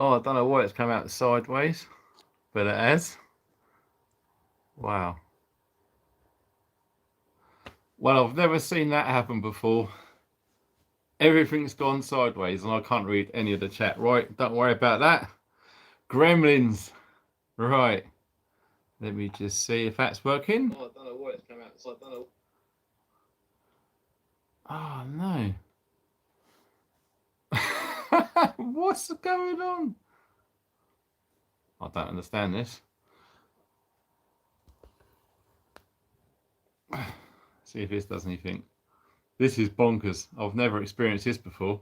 Oh, I don't know why it's come out sideways, but it has. Wow. Well, I've never seen that happen before. Everything's gone sideways and I can't read any of the chat. Right, don't worry about that. Gremlins. Right. Let me just see if that's working. Oh, I don't know why it's come out. I don't know. Oh, no. What's going on? I don't understand this. See if this does anything. This is bonkers. I've never experienced this before.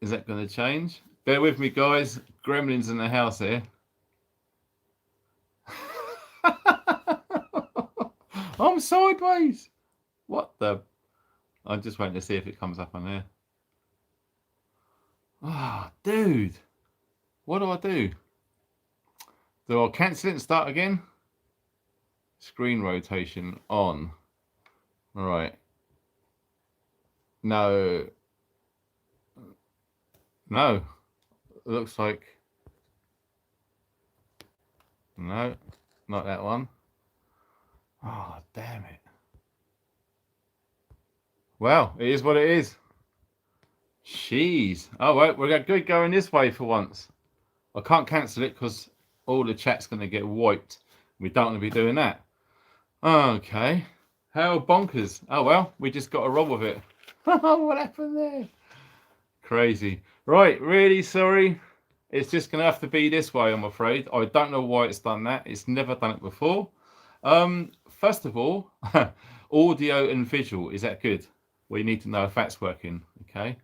Is that going to change? Bear with me, guys. Gremlins in the house here. I'm sideways. What the? I'm just waiting to see if it comes up on there. Ah, oh, dude. What do I do? Do I cancel it and start again? Screen rotation on. All right. No. No. It looks like. No, not that one. Oh, damn it. Well, it is what it is. Jeez. Oh, well, we're good going this way for once. I can't cancel it because all the chat's going to get wiped. We don't want to be doing that. Okay. How bonkers. Oh, well, we just got to roll with it. What happened there? Crazy. Right, really sorry. It's just going to have to be this way, I'm afraid. I don't know why it's done that. It's never done it before. First of all, audio and visual. Is that good? We need to know if that's working. Okay.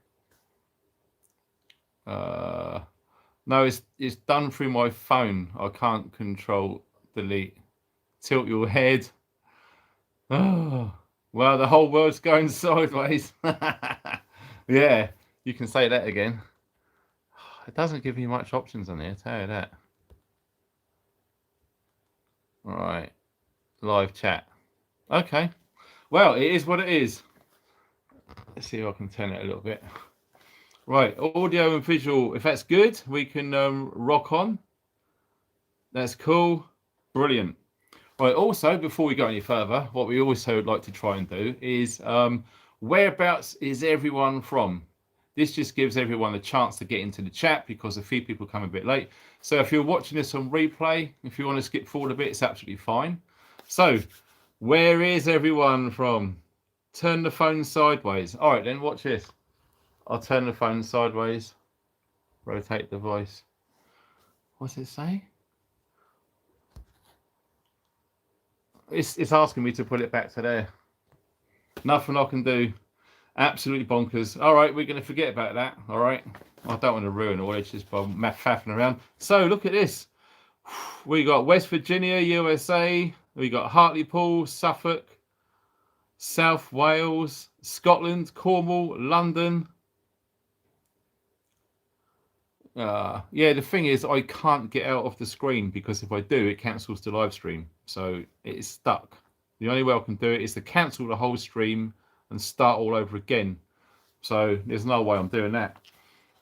No, it's done through my phone. I can't control delete. Tilt your head. Oh, well, the whole world's going sideways. Yeah, you can say that again. It doesn't give you much options on here, tell you that. All right, live chat. Okay, well, it is what it is. Let's see if I can turn it a little bit. Right, audio and visual. If that's good, we can rock on. That's cool. Brilliant. Right, also, before we go any further, what we also like to try and do is whereabouts is everyone from? This just gives everyone a chance to get into the chat because a few people come a bit late. So if you're watching this on replay, if you want to skip forward a bit, it's absolutely fine. So where is everyone from? Turn the phone sideways. All right, then watch this. I'll turn the phone sideways. Rotate the voice. What's it say? It's asking me to put it back to there. Nothing I can do. Absolutely bonkers. All right, we're going to forget about that. All right. I don't want to ruin all this just by faffing around. So look at this. We got West Virginia, USA. We got Hartlepool, Suffolk, South Wales, Scotland, Cornwall, London. Yeah, the thing is, I can't get out of the screen because if I do, it cancels the live stream. So it is stuck. The only way I can do it is to cancel the whole stream and start all over again. So there's no way I'm doing that.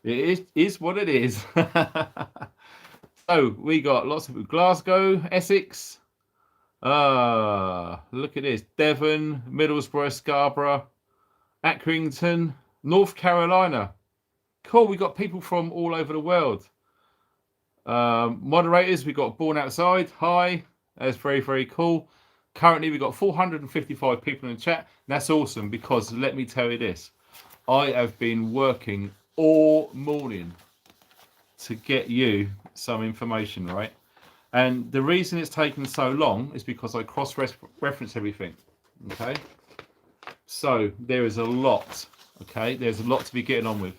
It is what it is. So we got lots of Glasgow, Essex. Look at this. Devon, Middlesbrough, Scarborough, Accrington, North Carolina. Cool, we got people from all over the world. Moderators, we got Born Outside. Hi, that's very, very cool. Currently, we've got 455 people in the chat. That's awesome because let me tell you this. I have been working all morning to get you some information, right? And the reason it's taken so long is because I cross-reference everything, okay? So there is a lot, okay? There's a lot to be getting on with.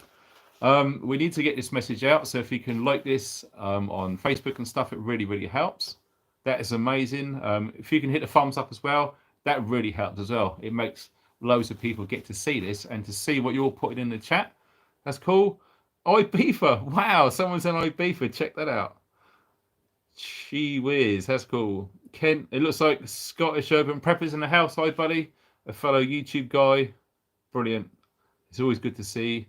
We need to get this message out. So if you can like this on Facebook and stuff, it really, really helps. That is amazing. If you can hit the thumbs up as well, that really helps as well. It makes loads of people get to see this and to see what you're putting in the chat. That's cool. Ibiza. Wow, someone's in Ibiza. Check that out. Gee whiz, that's cool. Kent, it looks like Scottish Urban Preppers in the house. Hi, buddy. A fellow YouTube guy. Brilliant. It's always good to see.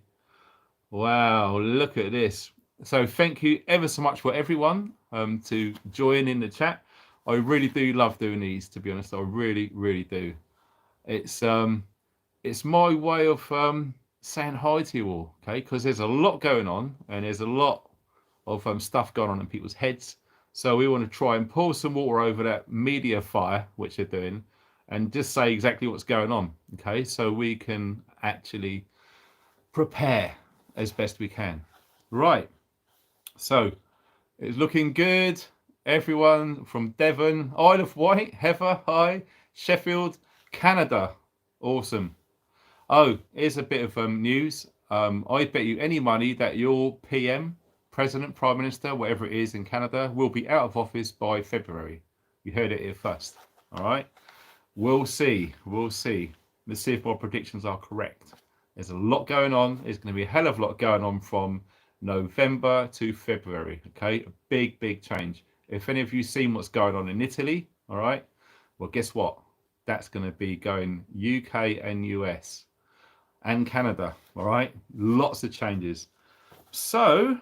Wow, look at this. So thank you ever so much for everyone to join in the chat. I really do love doing these, to be honest. I really, really do. It's my way of saying hi to you all, okay? Because there's a lot going on, and there's a lot of stuff going on in people's heads. So we want to try and pour some water over that media fire, which they're doing, and just say exactly what's going on, okay? So we can actually prepare as best we can. Right. So it's looking good. Everyone from Devon, Isle of Wight, Heather, hi, Sheffield, Canada, awesome. Oh, here's a bit of news. I bet you any money that your PM, President, Prime Minister, whatever it is in Canada, will be out of office by February. You heard it here first. All right. We'll see. We'll see. Let's see if my predictions are correct. There's a lot going on. There's going to be a hell of a lot going on from November to February. Okay. A big, big change. If any of you seen what's going on in Italy, all right, well, guess what? That's going to be going UK and US and Canada. All right. Lots of changes. So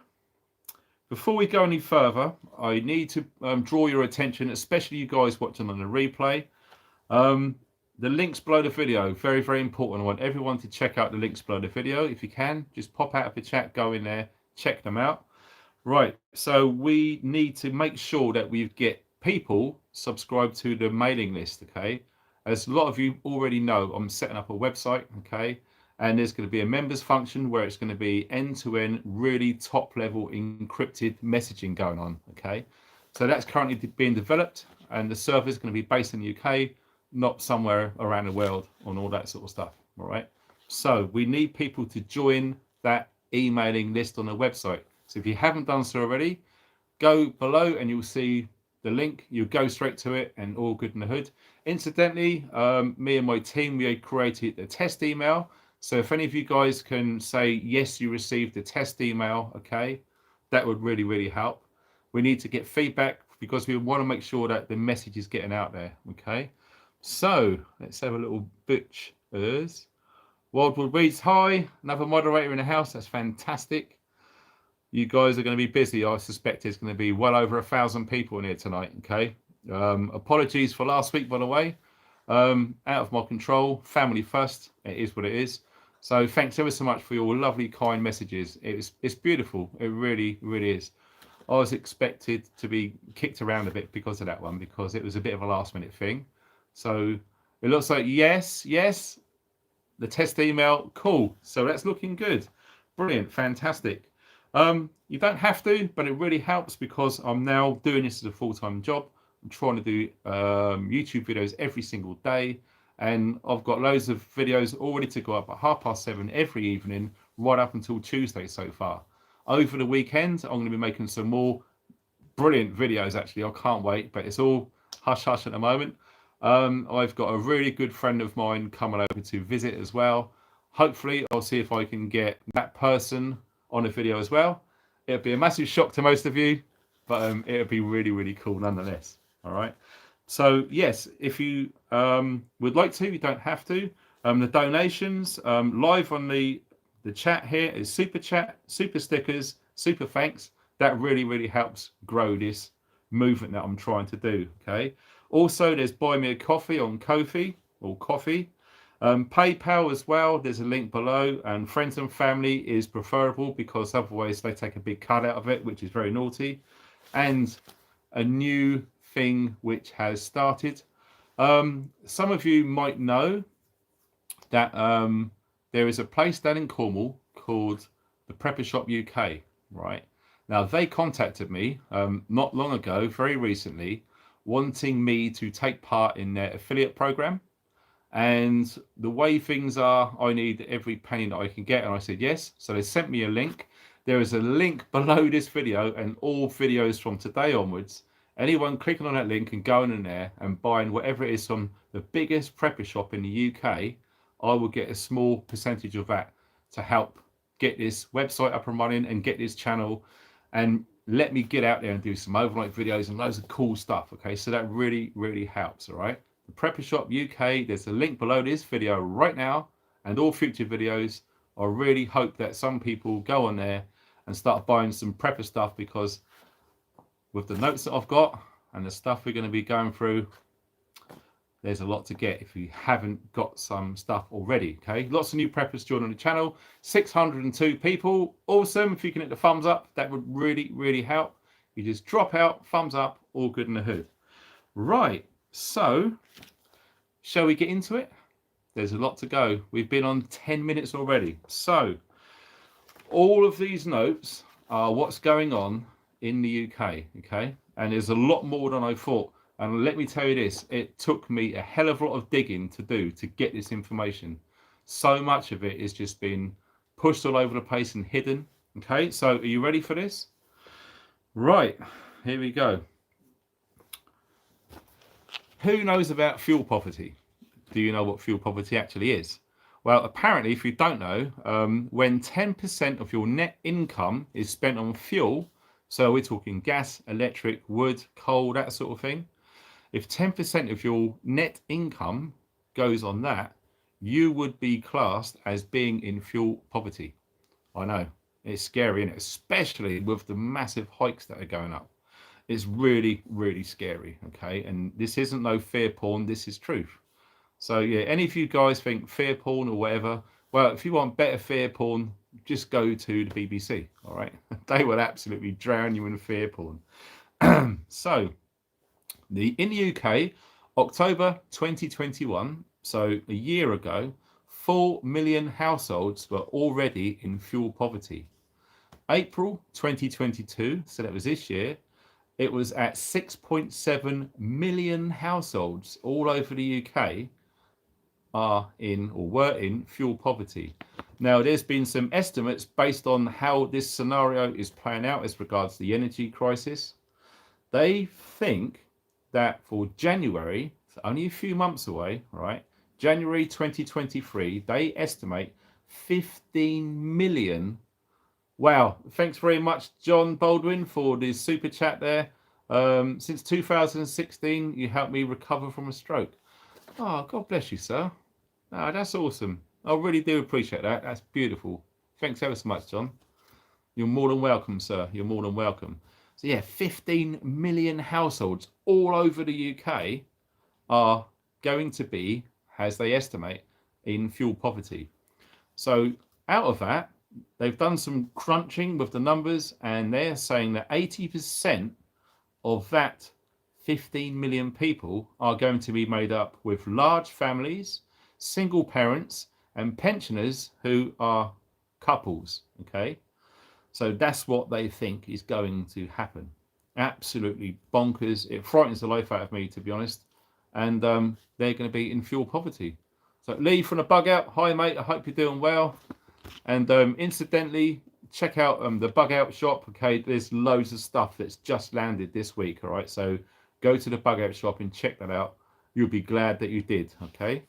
before we go any further, I need to draw your attention, especially you guys watching on the replay. The links below the video, very, very important. I want everyone to check out the links below the video. If you can, just pop out of the chat, go in there, check them out. Right, so we need to make sure that we get people subscribed to the mailing list, okay? As a lot of you already know, I'm setting up a website, okay? And there's going to be a members function where it's going to be end-to-end, really top-level encrypted messaging going on, okay? So that's currently being developed, and the server is going to be based in the UK, not somewhere around the world on all that sort of stuff, all right? So we need people to join that emailing list on the website. So if you haven't done so already, go below and you'll see the link. You'll go straight to it and all good in the hood. Incidentally, me and my team, we created a test email. So if any of you guys can say, yes, you received the test email, okay, that would really, really help. We need to get feedback because we want to make sure that the message is getting out there, okay? So let's have a little butchers. Wildwood Reads, hi, another moderator in the house. That's fantastic. You guys are going to be busy. I suspect it's going to be well over 1,000 people in here tonight, okay? Apologies for last week, by the way. Out of my control. Family first. It is what it is. So thanks ever so much for your lovely, kind messages. It's beautiful. It really, really is. I was expected to be kicked around a bit because of that one, because it was a bit of a last minute thing. So it looks like yes, the test email, cool. So that's looking good. Brilliant, fantastic. You don't have to, but it really helps because I'm now doing this as a full-time job. I'm trying to do YouTube videos every single day, and I've got loads of videos all ready to go up at 7:30 every evening, right up until Tuesday so far. Over the weekend, I'm going to be making some more brilliant videos. Actually, I can't wait, but it's all hush hush at the moment. I've got a really good friend of mine coming over to visit as well. Hopefully, I'll see if I can get that person on a video as well. It'll be a massive shock to most of you, but it'll be really, really cool nonetheless. All right. So yes, if you would like to, you don't have to. The donations live on the chat here is super chat, super stickers, super thanks. That really, really helps grow this movement that I'm trying to do. Okay. Also, there's Buy Me a Coffee on Ko-fi or Coffee. PayPal as well, there's a link below, and friends and family is preferable because otherwise they take a big cut out of it, which is very naughty. And a new thing which has started. Some of you might know that there is a place down in Cornwall called the Prepper Shop UK, right? Now, they contacted me not long ago, very recently, wanting me to take part in their affiliate program. And the way things are, I need every penny that I can get. And I said yes. So they sent me a link. There is a link below this video and all videos from today onwards. Anyone clicking on that link and going in there and buying whatever it is from the biggest prepper shop in the UK, I will get a small percentage of that to help get this website up and running and get this channel and let me get out there and do some overnight videos and loads of cool stuff. Okay, so that really, really helps. All right. The Prepper Shop UK, there's a link below this video right now and all future videos. I really hope that some people go on there and start buying some prepper stuff, because with the notes that I've got and the stuff we're going to be going through, there's a lot to get if you haven't got some stuff already. Okay, lots of new preppers joining the channel. 602 people. Awesome. If you can hit the thumbs up, that would really help. You just drop out, thumbs up, all good in the hood. Right, so shall we get into it? There's a lot to go. We've been on 10 minutes already. So all of these notes are what's going on in the UK. Okay, and there's a lot more than I thought. And let me tell you this, it took me a hell of a lot of digging to do to get this information. So much of it is just been pushed all over the place and hidden. Okay, so are you ready for this? Right, here we go. Who knows about fuel poverty? Do you know what fuel poverty actually is? Well, apparently, if you don't know, when 10% of your net income is spent on fuel, so we're talking gas, electric, wood, coal, that sort of thing, if 10% of your net income goes on that, you would be classed as being in fuel poverty. I know, it's scary, and especially with the massive hikes that are going up. It's really scary, okay? And this isn't no fear porn, this is truth. So yeah, any of you guys think fear porn or whatever, well, if you want better fear porn, just go to the BBC, all right? They will absolutely drown you in fear porn. So, in the UK, October 2021, so a year ago, 4 million households were already in fuel poverty. April 2022, so that was this year, it was at 6.7 million households all over the UK are in or were in fuel poverty. Now, there's been some estimates based on how this scenario is playing out as regards the energy crisis. They think that for January, it's only a few months away, right? January 2023, they estimate 15 million. Wow, thanks very much, John Baldwin, for the super chat there. Since 2016, you helped me recover from a stroke. Oh, God bless you, sir. Oh, that's awesome. I really do appreciate that. That's beautiful. Thanks ever so much, John. You're more than welcome, sir. You're more than welcome. So yeah, 15 million households all over the UK are going to be, as they estimate, in fuel poverty. So out of that, they've done some crunching with the numbers, and they're saying that 80% of that 15 million people are going to be made up with large families, single parents, and pensioners who are couples. Okay, so that's what they think is going to happen. Absolutely bonkers. It frightens the life out of me, to be honest. And they're going to be in fuel poverty. So Lee from the Bug Out, hi mate, I hope you're doing well. And incidentally, check out the Bug Out shop. Okay, there's loads of stuff that's just landed this week. All right, so go to the Bug Out shop and check that out. You'll be glad that you did. Okay,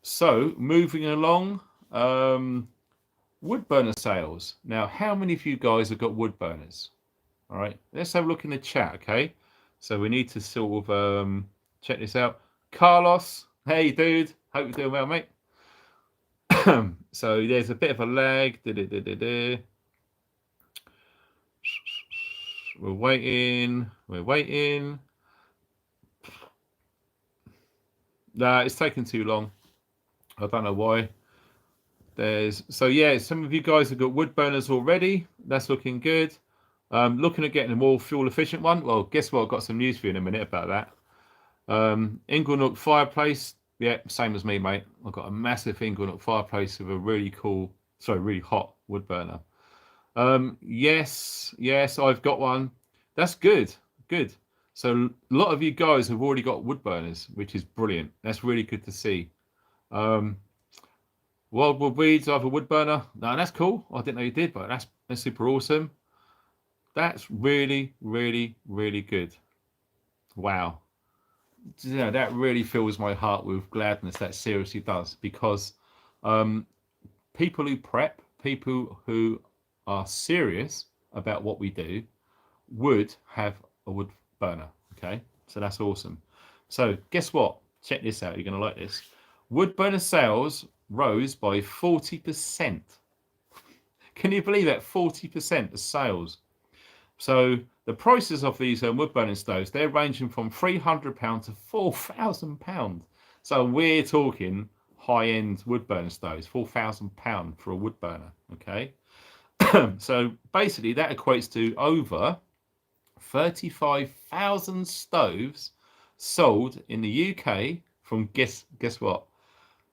so moving along, wood burner sales. Now, how many of you guys have got wood burners? All right, let's have a look in the chat. Okay, so we need to sort of check this out. Carlos, hey dude, hope you're doing well, mate. So there's a bit of a lag. We're waiting. Nah, it's taking too long. I don't know why. So yeah, some of you guys have got wood burners already. That's looking good. Looking at getting a more fuel efficient one. Well, guess what? I've got some news for you in a minute about that. Inglenook fireplace. Yeah, same as me, mate. I've got a massive Inglenook fireplace with a really hot wood burner. Yes, I've got one. That's good. So a lot of you guys have already got wood burners, which is brilliant. That's really good to see. Wildwood Weeds, I have a wood burner. No, that's cool. I didn't know you did, but that's super awesome. That's really good. Wow. Yeah, that really fills my heart with gladness. That seriously does, because people who prep, people who are serious about what we do, would have a wood burner. Okay, so that's awesome. So guess what? Check this out. You're going to like this. Wood burner sales rose by 40%. Can you believe that? 40% of sales. So the prices of these wood burning stoves, they're ranging from £300 to £4,000. So we're talking high-end wood burning stoves, £4,000 for a wood burner. Okay. So basically that equates to over 35,000 stoves sold in the UK from guess what,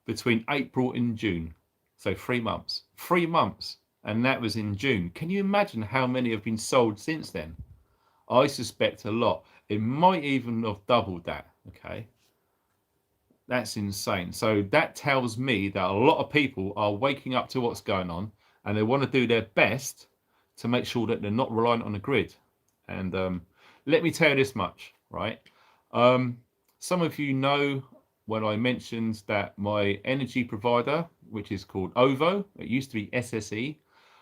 between April and June. So 3 months. 3 months. And that was in June. Can you imagine how many have been sold since then? I suspect a lot. It might even have doubled that. Okay. That's insane. So that tells me that a lot of people are waking up to what's going on, and they want to do their best to make sure that they're not reliant on the grid. And let me tell you this much, right? Some of you know when I mentioned that my energy provider, which is called OVO, it used to be SSE,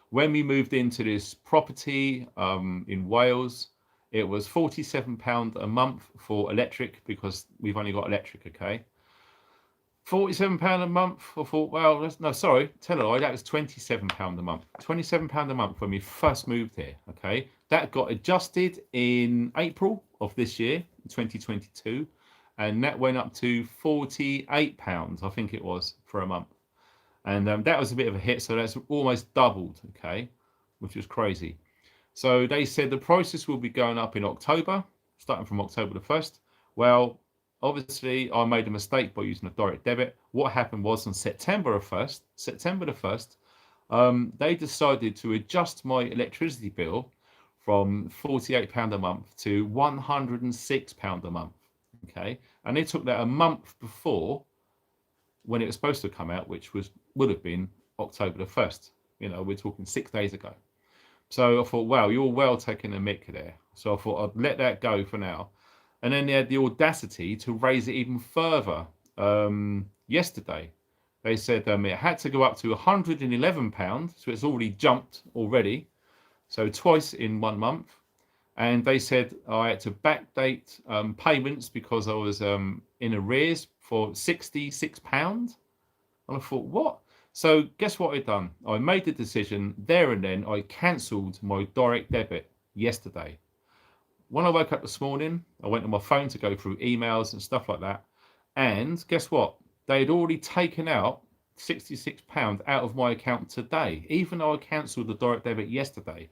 when we moved into this property in Wales, it was £47 a month for electric, because we've only got electric. Okay. £47 a month. I thought, well, no, sorry, tell a lie, that was £27 a month. £27 a month when we first moved here. Okay. That got adjusted in April of this year, 2022, and that went up to £48, I think it was, for a month. And that was a bit of a hit. So that's almost doubled. Okay. Which was crazy. So they said the prices will be going up in October, starting from October the 1st. Well, obviously, I made a mistake by using a direct debit. What happened was on September the 1st, they decided to adjust my electricity bill from £48 a month to £106 a month. Okay. And they took that a month before when it was supposed to come out, which would have been October the 1st. You know, we're talking 6 days ago. So I thought, wow, you're well taking a mick there. So I thought I'd let that go for now. And then they had the audacity to raise it even further yesterday. They said it had to go up to £111, so it's already jumped already. So twice in 1 month. And they said I had to backdate payments because I was in arrears for £66. And I thought, what? So guess what I'd done? I made the decision there and then. I cancelled my direct debit yesterday. When I woke up this morning, I went on my phone to go through emails and stuff like that. And guess what? They had already taken out £66 out of my account today, even though I cancelled the direct debit yesterday.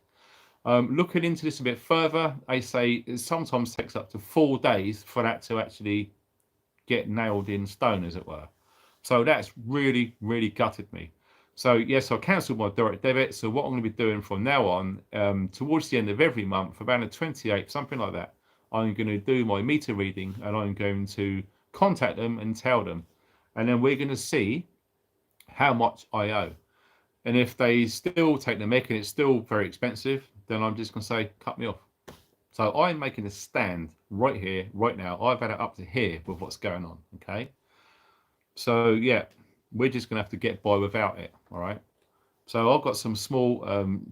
Looking into this a bit further, they say it sometimes takes up to 4 days for that to actually get nailed in stone, as it were. So that's really, really gutted me. So yes, I cancelled my direct debit. So what I'm going to be doing from now on, towards the end of every month, about the 28th, something like that, I'm going to do my meter reading, and I'm going to contact them and tell them. And then we're going to see how much I owe. And if they still take the mick and it's still very expensive, then I'm just going to say, cut me off. So I'm making a stand right here, right now. I've had it up to here with what's going on. Okay. So yeah, we're just going to have to get by without it. All right. So I've got some small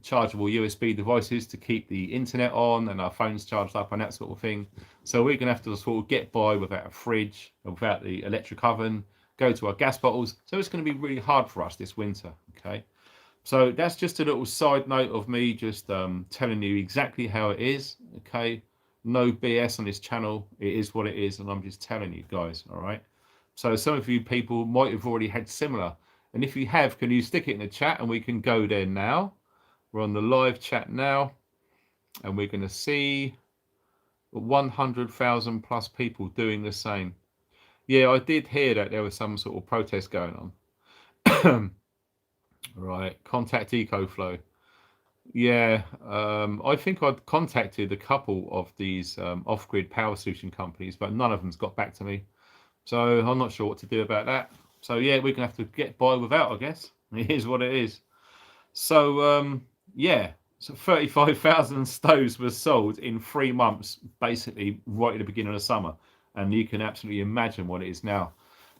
chargeable USB devices to keep the internet on and our phones charged up and that sort of thing. So we're going to have to sort of get by without a fridge, without the electric oven, go to our gas bottles. So it's going to be really hard for us this winter. Okay. So that's just a little side note of me just telling you exactly how it is. Okay. No BS on this channel. It is what it is. And I'm just telling you guys. All right. So some of you people might have already had similar. And if you have, can you stick it in the chat and we can go there now? We're on the live chat now. And we're going to see 100,000 plus people doing the same. Yeah, I did hear that there was some sort of protest going on. Right, contact EcoFlow. Yeah, I think I'd contacted a couple of these off-grid power solution companies, but none of them's got back to me. So I'm not sure what to do about that. So yeah, we're gonna have to get by without, I guess. It is what it is. So yeah, so 35,000 stoves were sold in 3 months, basically right at the beginning of the summer, and you can absolutely imagine what it is now.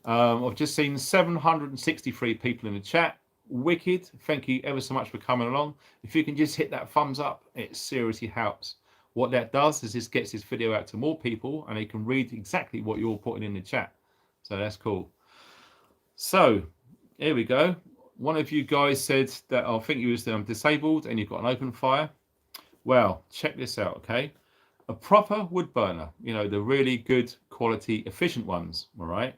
I've just seen 763 people in the chat. Wicked. Thank you ever so much for coming along. If you can just hit that thumbs up, it seriously helps. What that does is this gets this video out to more people and they can read exactly what you're putting in the chat. So that's cool. So here we go. one of you guys said that I think you was disabled and you've got an open fire. Well, check this out, okay? A proper wood burner, you know, the really good quality, efficient ones, all right?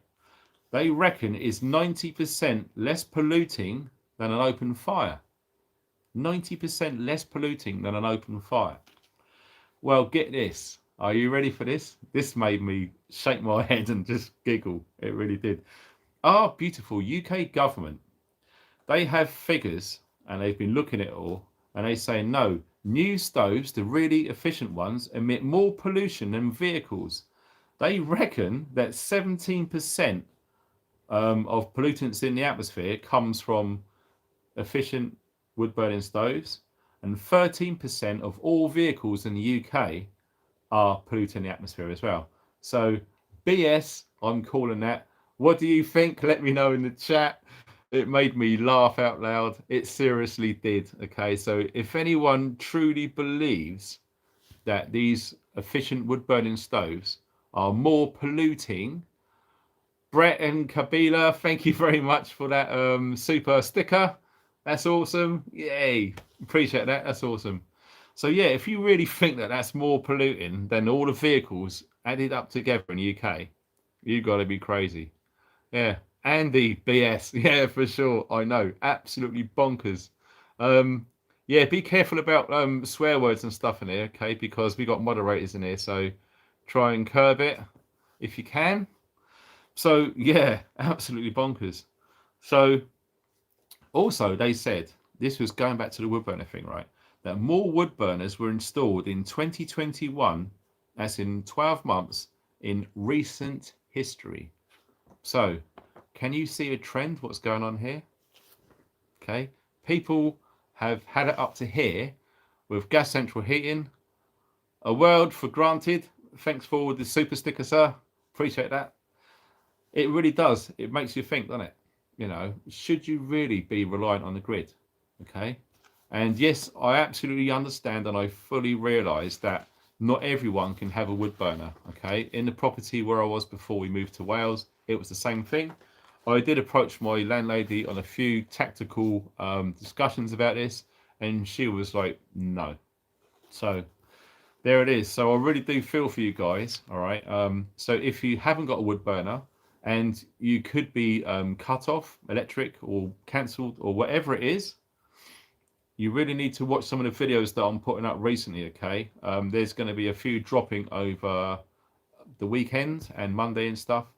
They reckon is 90% less polluting than an open fire. 90% less polluting than an open fire. Well, get this. Are you ready for this? This made me shake my head and just giggle. It really did. Our beautiful UK government, they have figures and they've been looking at it all, and they say no, new stoves, the really efficient ones, emit more pollution than vehicles. They reckon that 17% of pollutants in the atmosphere comes from efficient wood burning stoves, and 13% of all vehicles in the UK are polluting the atmosphere as well. So BS, I'm calling that. What do you think? Let me know in the chat. It made me laugh out loud. It seriously did. Okay, so if anyone truly believes that these efficient wood burning stoves are more polluting, Brett and Kabila, thank you very much for that super sticker. That's awesome. Yay. Appreciate that. That's awesome. So yeah, if you really think that that's more polluting than all the vehicles added up together in the UK, you got to be crazy. Yeah. Andy, BS. Yeah, for sure. I know. Absolutely bonkers. Yeah, be careful about swear words and stuff in here, okay? Because we got moderators in here, so try and curb it if you can. So yeah, absolutely bonkers. So also they said, this was going back to the wood burner thing, right? That more wood burners were installed in 2021, as in 12 months, in recent history. So can you see a trend? What's going on here? Okay, people have had it up to here with gas central heating. A world for granted. Thanks for the super sticker, sir. Appreciate that. It really does. It makes you think, doesn't it? You know, should you really be reliant on the grid? Okay. And yes, I absolutely understand and I fully realise that not everyone can have a wood burner. Okay. In the property where I was before we moved to Wales, it was the same thing. I did approach my landlady on a few tactical discussions about this, and she was like, no. So there it is. So I really do feel for you guys. All right. So if you haven't got a wood burner and you could be cut off electric or cancelled or whatever it is, you really need to watch some of the videos that I'm putting up recently. Okay. There's going to be a few dropping over the weekend and Monday and stuff.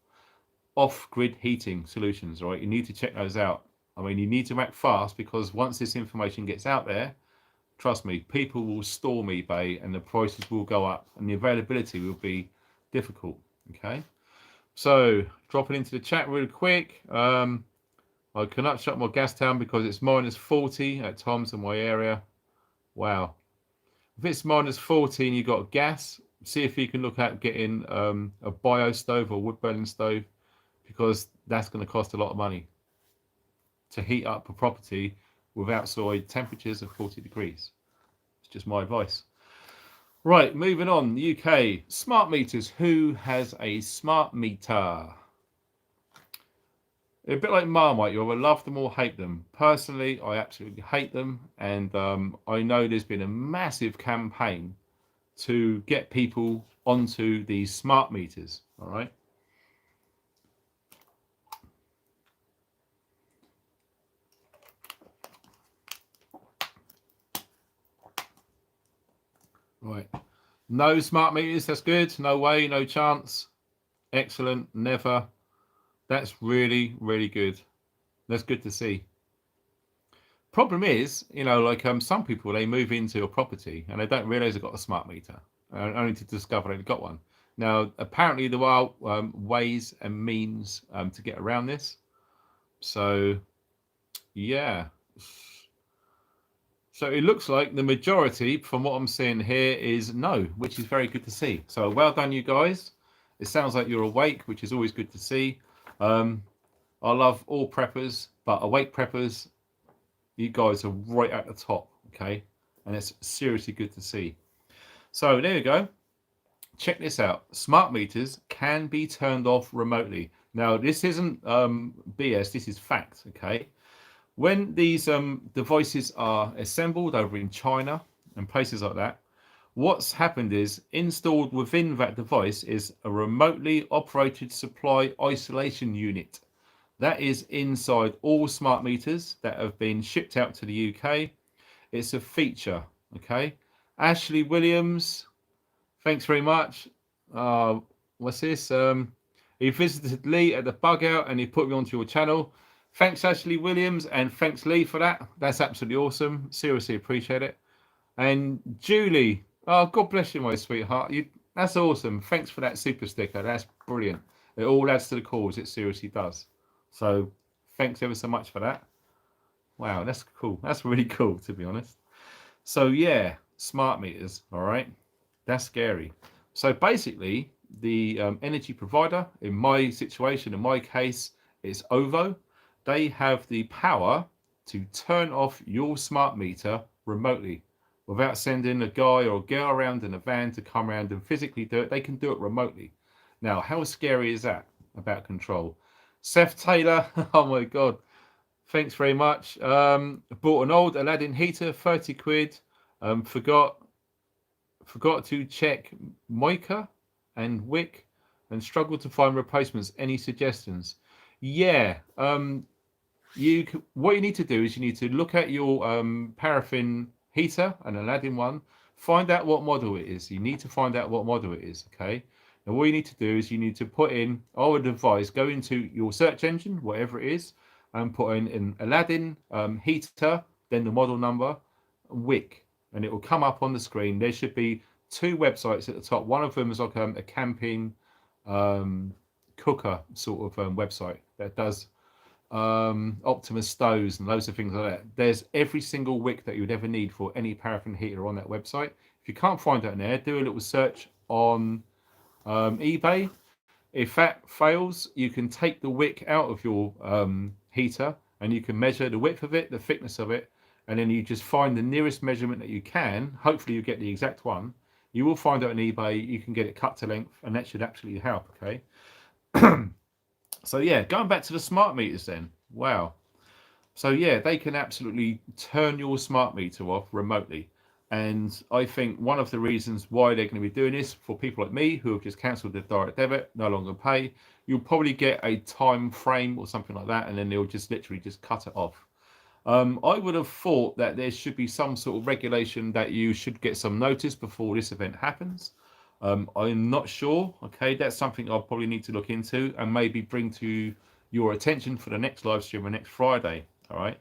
Off-grid heating solutions. All right. You need to check those out. I mean, you need to act fast because once this information gets out there, trust me, people will storm eBay and the prices will go up and the availability will be difficult. Okay. So dropping into the chat really quick. I cannot shut my gas down because it's minus 40 at times in my area. Wow. If it's minus 40 and you've got gas, see if you can look at getting a bio stove or wood burning stove, because that's going to cost a lot of money to heat up a property with outside temperatures of 40 degrees. It's just my advice. Right, moving on. The UK. Smart meters. Who has a smart meter? A bit like Marmite. You either love them or hate them. Personally, I absolutely hate them. And I know there's been a massive campaign to get people onto these smart meters. All right. Right. No smart meters. That's good. No way. No chance. Excellent. Never. That's really, really good. That's good to see. Problem is, you know, like some people, they move into a property and they don't realize they've got a smart meter, only to discover they've got one. Now, apparently there are ways and means to get around this. So, yeah. So it looks like the majority, from what I'm seeing here, is no, which is very good to see. So well done, you guys. It sounds like you're awake, which is always good to see. I love all preppers, but awake preppers, you guys are right at the top, okay? And it's seriously good to see. So there you go. Check this out. Smart meters can be turned off remotely. Now, this isn't BS, this is fact, okay? When these devices are assembled over in China and places like that, what's happened is installed within that device is a remotely operated supply isolation unit. That is inside all smart meters that have been shipped out to the UK. It's a feature, okay? Ashley Williams, thanks very much. What's this? He visited Lee at the bug out and he put me onto your channel. Thanks, Ashley Williams, and thanks, Lee, for that. That's absolutely awesome. Seriously appreciate it. And Julie, oh, God bless you, my sweetheart. That's awesome. Thanks for that super sticker. That's brilliant. It all adds to the cause. It seriously does. So thanks ever so much for that. Wow, that's cool. That's really cool, to be honest. So yeah, smart meters. All right, that's scary. So basically, the energy provider, in my situation, in my case, is OVO. They have the power to turn off your smart meter remotely without sending a guy or a girl around in a van to come around and physically do it. They can do it remotely. Now, how scary is that about control? Seth Taylor, oh my God, thanks very much. Bought an old Aladdin heater, 30 quid. Forgot to check Mica and Wick and struggled to find replacements. Any suggestions? Yeah. What you need to do is you need to look at your paraffin heater, an Aladdin one, find out what model it is. You need to find out what model it is, okay? And what you need to do is you need to put in, I would advise, go into your search engine, whatever it is, and put in an Aladdin heater, then the model number, Wick, and it will come up on the screen. There should be two websites at the top. One of them is like a camping cooker sort of website that does Optimus stoves and loads of things like that. There's every single wick that you would ever need for any paraffin heater on that website. If you can't find that in there, do a little search on eBay. If that fails, you can take the wick out of your heater and you can measure the width of it, the thickness of it, and then you just find the nearest measurement that you can. Hopefully you get the exact one. You will find out on eBay, you can get it cut to length, and that should absolutely help, okay? So yeah, going back to the smart meters then. Wow. So yeah, they can absolutely turn your smart meter off remotely. And I think one of the reasons why they're going to be doing this for people like me who have just cancelled their direct debit, no longer pay, you'll probably get a time frame or something like that, and then they'll just literally just cut it off. I would have thought that there should be some sort of regulation that you should get some notice before this event happens. I'm not sure. Okay, that's something I'll probably need to look into and maybe bring to your attention for the next live stream or next Friday. All right.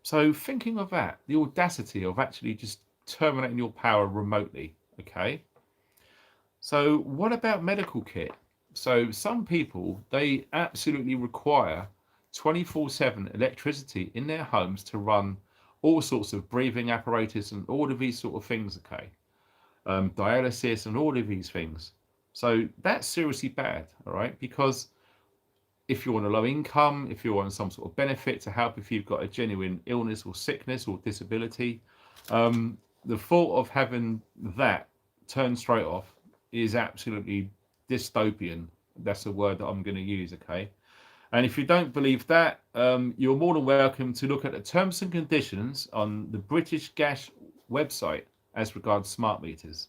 So thinking of that, the audacity of actually just terminating your power remotely. Okay. So what about medical kit? So some people, they absolutely require 24/7 electricity in their homes to run all sorts of breathing apparatus and all of these sort of things. Okay. Dialysis and all of these things. So that's seriously bad, all right? Because if you're on a low income, if you're on some sort of benefit to help if you've got a genuine illness or sickness or disability, the thought of having that turned straight off is absolutely dystopian. That's the word that I'm going to use, okay? And if you don't believe that, you're more than welcome to look at the terms and conditions on the British Gas website as regards smart meters.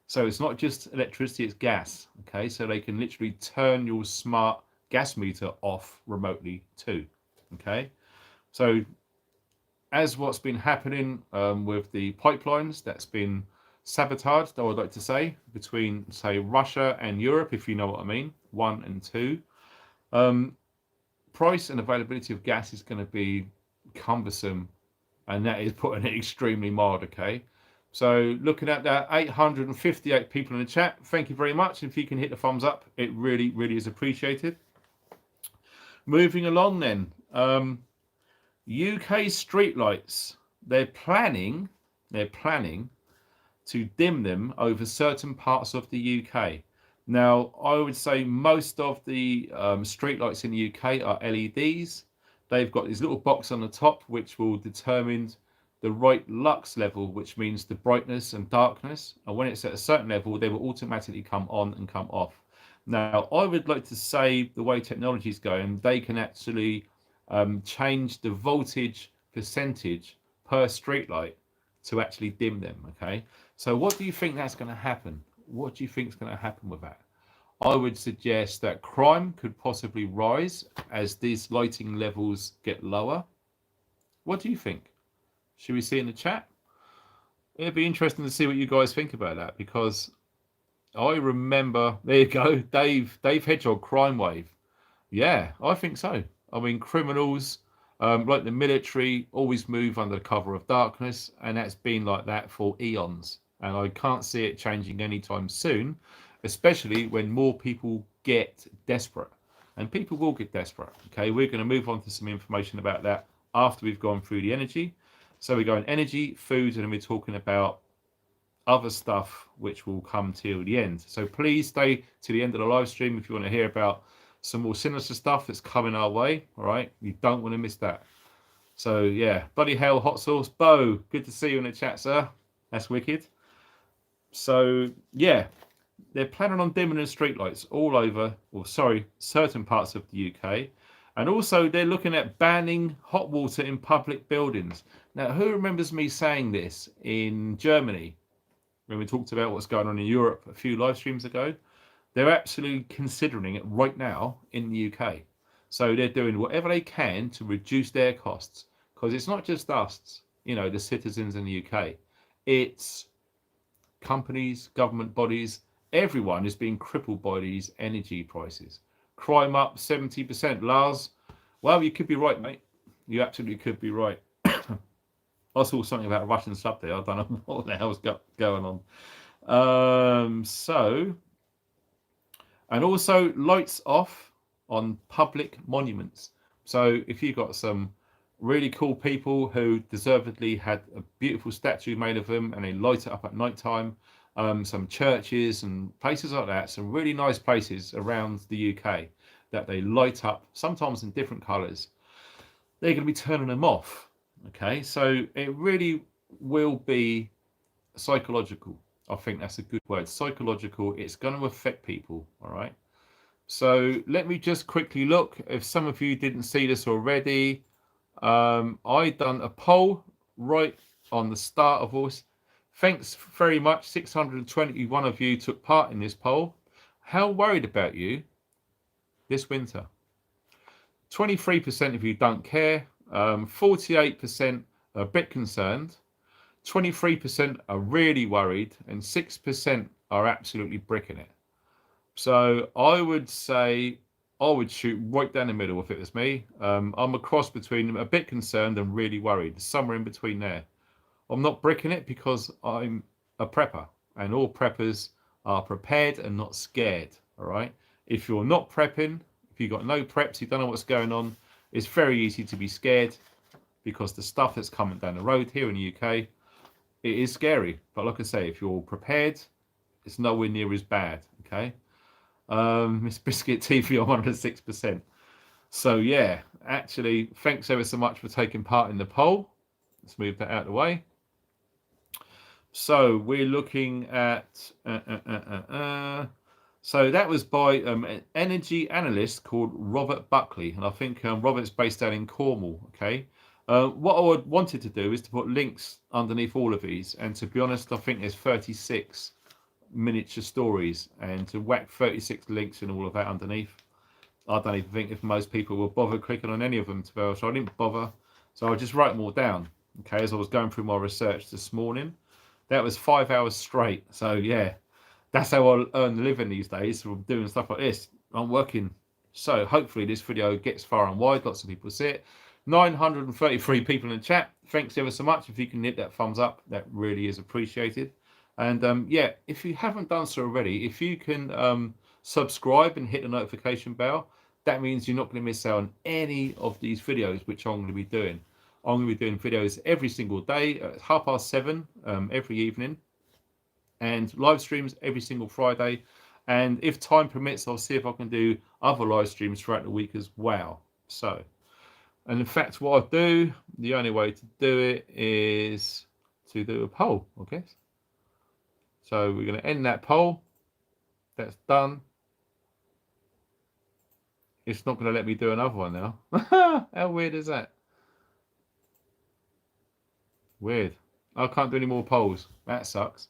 So it's not just electricity, it's gas. Okay, so they can literally turn your smart gas meter off remotely too. Okay, so as what's been happening with the pipelines that's been sabotaged, I would like to say, between say Russia and Europe, if you know what I mean, 1 and 2, price and availability of gas is going to be cumbersome, and that is putting it extremely mild. Okay, so looking at that, 858 people in the chat. Thank you very much. If you can hit the thumbs up, it really, really is appreciated. Moving along then, UK streetlights. They're planning to dim them over certain parts of the UK. Now, I would say most of the streetlights in the UK are LEDs. They've got this little box on the top which will determine the right lux level, which means the brightness and darkness. And when it's at a certain level, they will automatically come on and come off. Now, I would like to say the way technology is going, they can actually change the voltage percentage per streetlight to actually dim them. Okay, so what do you think that's going to happen? What do you think is going to happen with that? I would suggest that crime could possibly rise as these lighting levels get lower. What do you think? Should we see in the chat? It'd be interesting to see what you guys think about that, because I remember, there you go, Dave Hedgehog, crime wave. Yeah, I think so. I mean, criminals, like the military, always move under the cover of darkness, and that's been like that for eons. And I can't see it changing anytime soon, especially when more people get desperate. And people will get desperate. Okay, we're going to move on to some information about that after we've gone through the energy. So we're going energy, food, and then we're talking about other stuff which will come till the end. So please stay to the end of the live stream if you want to hear about some more sinister stuff that's coming our way. All right, you don't want to miss that. So yeah, bloody hell, hot sauce, Bo, good to see you in the chat, sir. That's wicked. So yeah, they're planning on dimming the streetlights all over, or sorry, certain parts of the UK. And also they're looking at banning hot water in public buildings. Now, who remembers me saying this in Germany when we talked about what's going on in Europe a few live streams ago? They're absolutely considering it right now in the UK. So they're doing whatever they can to reduce their costs, because it's not just us, the citizens in the UK. It's companies, government bodies, everyone is being crippled by these energy prices. Crime up 70%. Lars, well, you could be right, mate. You absolutely could be right. I saw something about a Russian sub there. I don't know what the hell's going on. And also lights off on public monuments. So if you've got some really cool people who deservedly had a beautiful statue made of them and they light it up at night time, some churches and places like that, some really nice places around the UK that they light up, sometimes in different colours, they're going to be turning them off. Okay, so it really will be psychological. I think that's a good word, psychological. It's going to affect people. All right, so let me just quickly look. If some of you didn't see this already, I done a poll right on the start of all. Thanks very much. 621 of you took part in this poll. How worried about you this winter? 23% of you don't care. 48% are a bit concerned. 23% are really worried, and 6% are absolutely bricking it. So I would say I would shoot right down the middle if it was me. I'm a cross between a bit concerned and really worried, somewhere in between there. I'm not bricking it because I'm a prepper, and all preppers are prepared and not scared. All right. If you're not prepping, if you've got no preps, you don't know what's going on, it's very easy to be scared, because the stuff that's coming down the road here in the UK, it is scary. But like I say, if you're prepared, it's nowhere near as bad. Okay. Miss Biscuit TV on 106%. So yeah, actually, thanks ever so much for taking part in the poll. Let's move that out of the way. So we're looking at so that was by an energy analyst called Robert Buckley, and I think Robert's based out in Cornwall. Okay, what I wanted to do is to put links underneath all of these, and to be honest, I think there's 36 miniature stories, and to whack 36 links and all of that underneath, I don't even think if most people will bother clicking on any of them, so I didn't bother. So I just wrote them all down. Okay, as I was going through my research this morning. That was 5 hours straight. So yeah, that's how I earn a living these days, from doing stuff like this. I'm working. So hopefully this video gets far and wide. Lots of people see it. 933 people in the chat. Thanks ever so much. If you can hit that thumbs up, that really is appreciated. And yeah, if you haven't done so already, if you can subscribe and hit the notification bell, that means you're not going to miss out on any of these videos which I'm going to be doing. I'm going to be doing videos every single day at 7:30 every evening, and live streams every single Friday. And if time permits, I'll see if I can do other live streams throughout the week as well. So, and in fact, what I do, the only way to do it is to do a poll, I guess. So we're going to end that poll. That's done. It's not going to let me do another one now. How weird is that? Weird. I can't do any more polls. That sucks.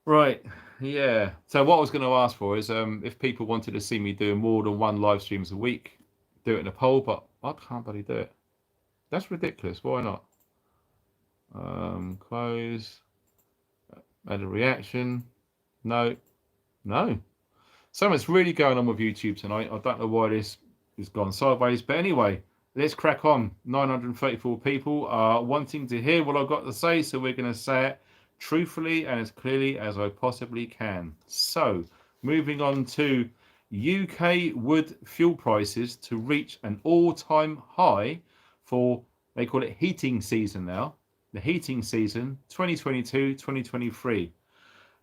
Right. Yeah. So what I was going to ask for is if people wanted to see me doing more than one live streams a week, do it in a poll, but I can't bloody do it. That's ridiculous. Why not? Close. Add a reaction. No. No. Something's really going on with YouTube tonight. I don't know why this has gone sideways. But anyway, let's crack on. 934 people are wanting to hear what I've got to say. So we're going to say it truthfully and as clearly as I possibly can. So moving on to UK wood fuel prices to reach an all-time high for, they call it heating season now. The heating season 2022-2023.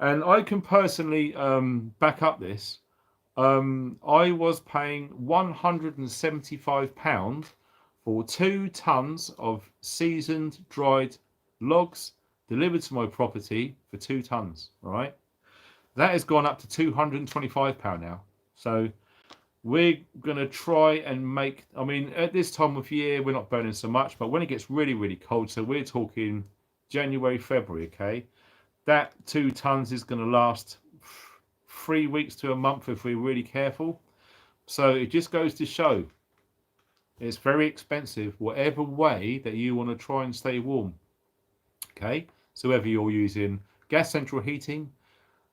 And I can personally back up this. I was paying £175 for 2 tons of seasoned dried logs delivered to my property for 2 tons. All right, that has gone up to £225 now. So we're going to try and make, I mean, at this time of year, we're not burning so much, but when it gets really, really cold, so we're talking January, February, okay, that 2 tons is going to last 3 weeks to a month if we're really careful. So it just goes to show it's very expensive, whatever way that you want to try and stay warm. Okay, so whether you're using gas central heating,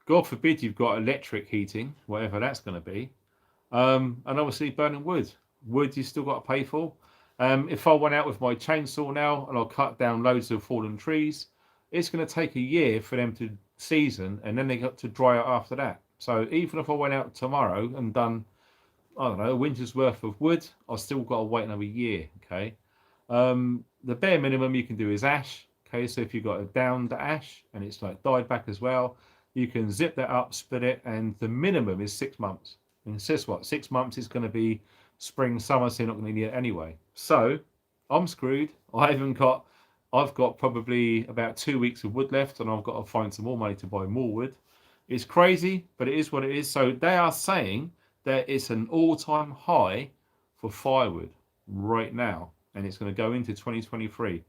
God forbid you've got electric heating, whatever that's going to be, and obviously burning wood you still got to pay for. If I went out with my chainsaw now and I'll cut down loads of fallen trees, it's going to take a year for them to season, and then they got to dry out after that. So even if I went out tomorrow and done, I don't know, a winter's worth of wood, I've still got to wait another year. Okay, the bare minimum you can do is ash. Okay, so if you've got a downed ash and it's like died back as well, you can zip that up, split it, and the minimum is 6 months. And it says what, 6 months is going to be spring, summer, so you're not going to need it anyway. So I'm screwed. I've got probably about 2 weeks of wood left, and I've got to find some more money to buy more wood. It's crazy, but it is what it is. So they are saying that it's an all-time high for firewood right now, and it's going to go into 2023.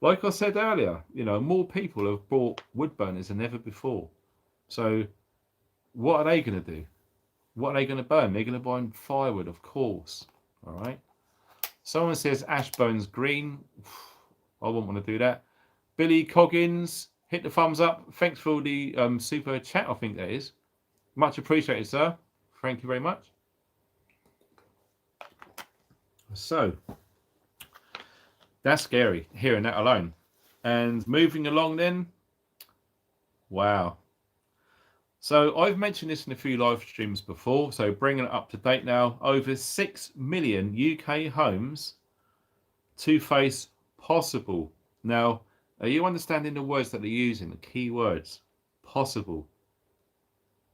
Like I said earlier, you know, more people have bought wood burners than ever before. So what are they going to do? What are they going to burn? They're going to burn firewood, of course. All right. Someone says Ashbone's green. I wouldn't want to do that. Billy Coggins, hit the thumbs up. Thanks for the super chat, I think that is. Much appreciated, sir. Thank you very much. So, that's scary, hearing that alone. And moving along then. Wow. So, I've mentioned this in a few live streams before, so bringing it up to date now. Over 6 million UK homes to face possible. Now, are you understanding the words that they're using, the key words? Possible.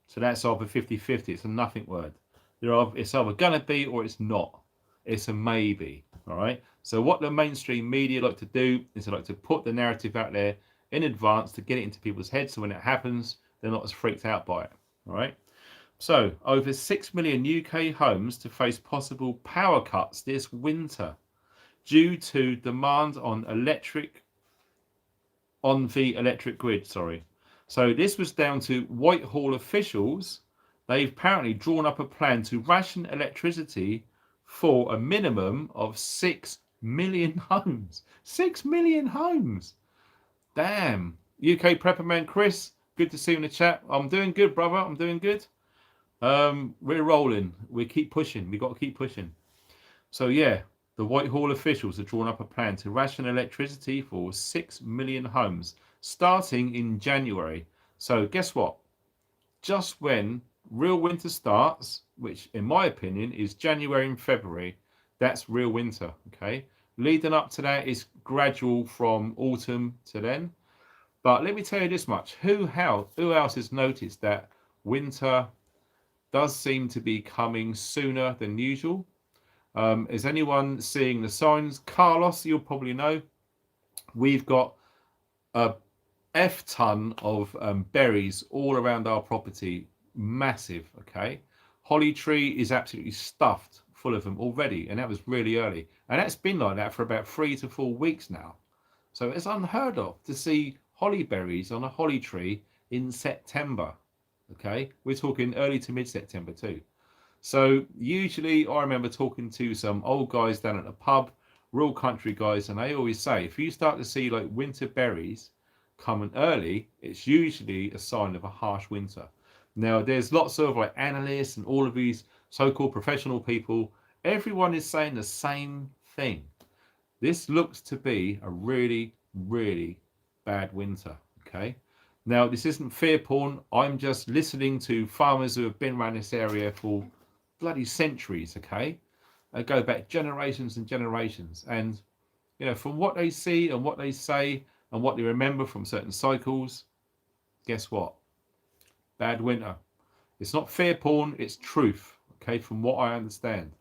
So that's either 50-50. It's a nothing word. It's either going to be or it's not. It's a maybe. All right. So what the mainstream media like to do is they like to put the narrative out there in advance to get it into people's heads. So when it happens, they're not as freaked out by it. All right. So over 6 million UK homes to face possible power cuts this winter due to demand on the electric grid. So this was down to Whitehall officials. They've apparently drawn up a plan to ration electricity for a minimum of 6 million homes. 6 million homes. Damn. UK Prepper Man Chris, good to see you in the chat. I'm doing good, brother. I'm doing good. We're rolling. We keep pushing. We got to keep pushing. So yeah, the Whitehall officials have drawn up a plan to ration electricity for 6 million homes starting in January. So guess what? Just when real winter starts, which in my opinion is January and February, that's real winter. Okay, leading up to that is gradual from autumn to then. But let me tell you this much: who else has noticed that winter does seem to be coming sooner than usual? Is anyone seeing the signs? Carlos, you'll probably know. We've got a F-ton of berries all around our property. Massive. Okay, holly tree is absolutely stuffed full of them already, and that was really early. And that's been like that for about 3 to 4 weeks now. So it's unheard of to see holly berries on a holly tree in September. Okay, we're talking early to mid-September too. So usually I remember talking to some old guys down at the pub, real country guys, and they always say if you start to see like winter berries coming early, it's usually a sign of a harsh winter. Now there's lots of like analysts and all of these so-called professional people. Everyone is saying the same thing. This looks to be a really, really bad winter. Okay. Now, this isn't fear porn. I'm just listening to farmers who have been around this area for bloody centuries. Okay. They go back generations and generations. And, from what they see and what they say and what they remember from certain cycles, guess what? Bad winter. It's not fear porn, it's truth. Okay. From what I understand.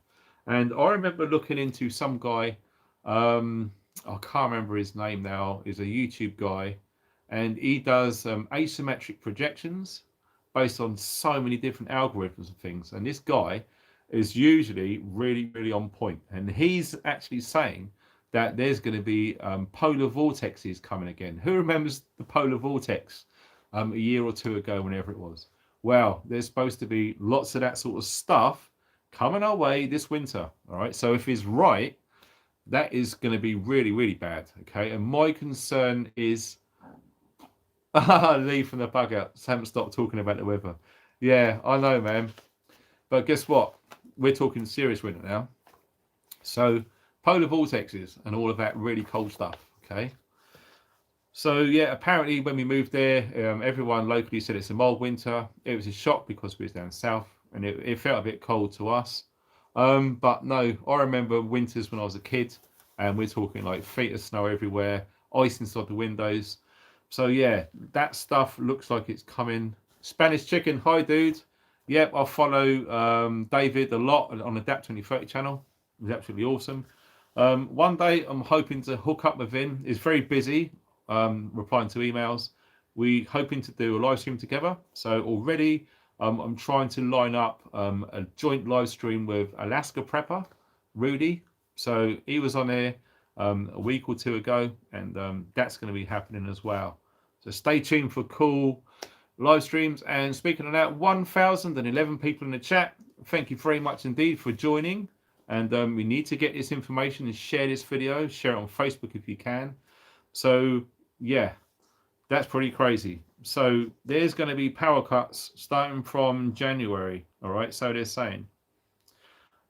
And I remember looking into some guy. I can't remember his name now. He's a YouTube guy, and he does asymmetric projections based on so many different algorithms and things. And this guy is usually really, really on point. And he's actually saying that there's going to be polar vortexes coming again. Who remembers the polar vortex a year or two ago, whenever it was? Well, there's supposed to be lots of that sort of stuff coming our way this winter. All right. So if he's right, that is going to be really, really bad. Okay. And my concern is Lee from the bug out. Haven't stopped talking about the weather. Yeah, I know, man. But guess what? We're talking serious winter now. So polar vortexes and all of that really cold stuff. Okay. So yeah, apparently when we moved there, everyone locally said it's a mild winter. It was a shock because we was down south, and it felt a bit cold to us. But no, I remember winters when I was a kid, and we're talking like feet of snow everywhere, ice inside the windows. So yeah, that stuff looks like it's coming. Spanish Chicken, hi dude. Yep, I follow David a lot on the Adapt 2030 channel. He's absolutely awesome. One day I'm hoping to hook up with him. He's very busy replying to emails. We're hoping to do a live stream together. So already I'm trying to line up a joint live stream with Alaska Prepper, Rudy. So he was on there a week or two ago, and that's going to be happening as well. So stay tuned for cool live streams. And speaking of that, 1,011 people in the chat. Thank you very much indeed for joining. And we need to get this information and share this video. Share it on Facebook if you can. So yeah, that's pretty crazy. So there's going to be power cuts starting from January. All right, so they're saying.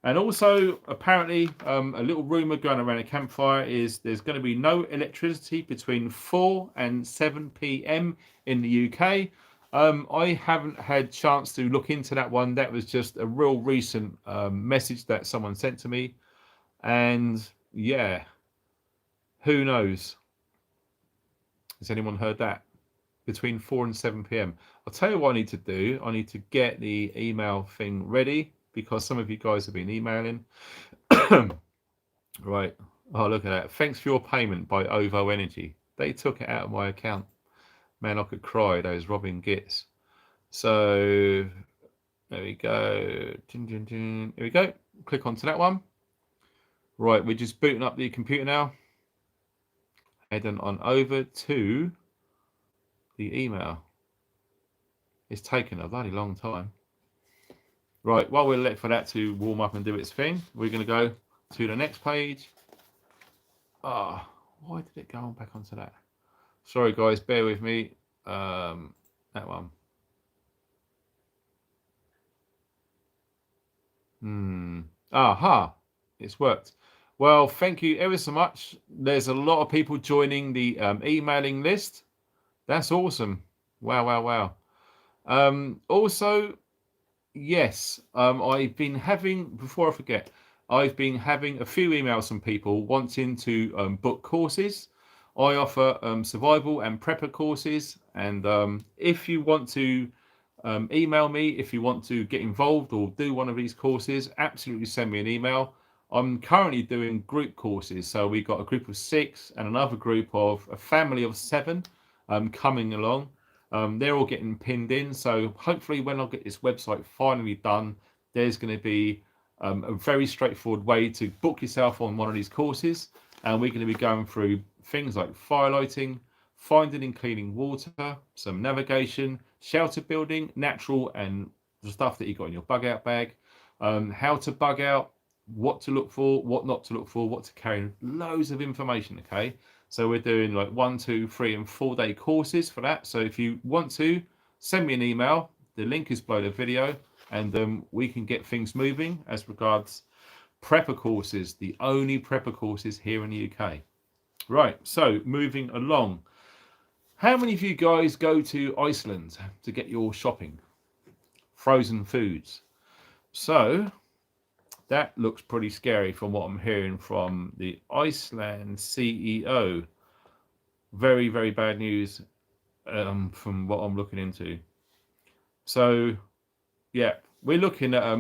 And also, apparently, a little rumor going around a campfire is there's going to be no electricity between 4 and 7 p.m. in the UK. I haven't had chance to look into that one. That was just a real recent message that someone sent to me. And yeah, who knows? Has anyone heard that? Between 4 and 7 p.m. I'll tell you what I need to do. I need to get the email thing ready, because some of you guys have been emailing. Right. Oh, look at that. Thanks for your payment by OVO Energy. They took it out of my account. Man, I could cry. Those robbing gits. So there we go. Here we go. Click onto that one. Right. We're just booting up the computer now. Heading on over to the email. It's taken a bloody long time. Right, while we're left for that to warm up and do its thing, we're going to go to the next page. Why did it go on back onto that? Sorry guys, bear with me. That one. Aha, it's worked. Well, thank you ever so much. There's a lot of people joining the emailing list. That's awesome. Wow. Also, yes, I've been having, before I forget, I've been having a few emails from people wanting to book courses. I offer survival and prepper courses, and if you want to email me, if you want to get involved or do one of these courses, absolutely send me an email. I'm currently doing group courses, so we've got a group of 6 and another group of a family of 7 coming along. They're all getting pinned in, so hopefully when I get this website finally done, there's going to be a very straightforward way to book yourself on one of these courses. And we're going to be going through things like fire lighting, finding and cleaning water, some navigation, shelter building, natural and the stuff that you got in your bug out bag, how to bug out, what to look for, what not to look for, what to carry, loads of information. Okay, so we're doing like 1, 2, 3 and 4 day courses for that. So if you want to, send me an email, the link is below the video, and we can get things moving as regards prepper courses, the only prepper courses here in the UK. Right, so moving along, how many of you guys go to Iceland to get your shopping, frozen foods? So that looks pretty scary from what I'm hearing from the Iceland CEO. Very, very bad news from what I'm looking into. So, yeah, we're looking at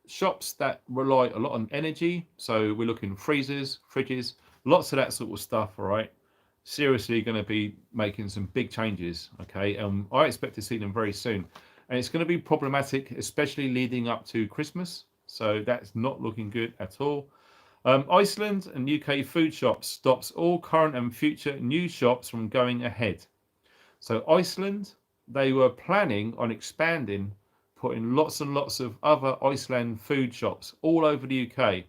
shops that rely a lot on energy. So we're looking freezers, fridges, lots of that sort of stuff, all right? Seriously going to be making some big changes, okay? I expect to see them very soon. And it's going to be problematic, especially leading up to Christmas. So that's not looking good at all. Iceland and UK food shops stops all current and future new shops from going ahead. So Iceland, they were planning on expanding, putting lots and lots of other Iceland food shops all over the UK.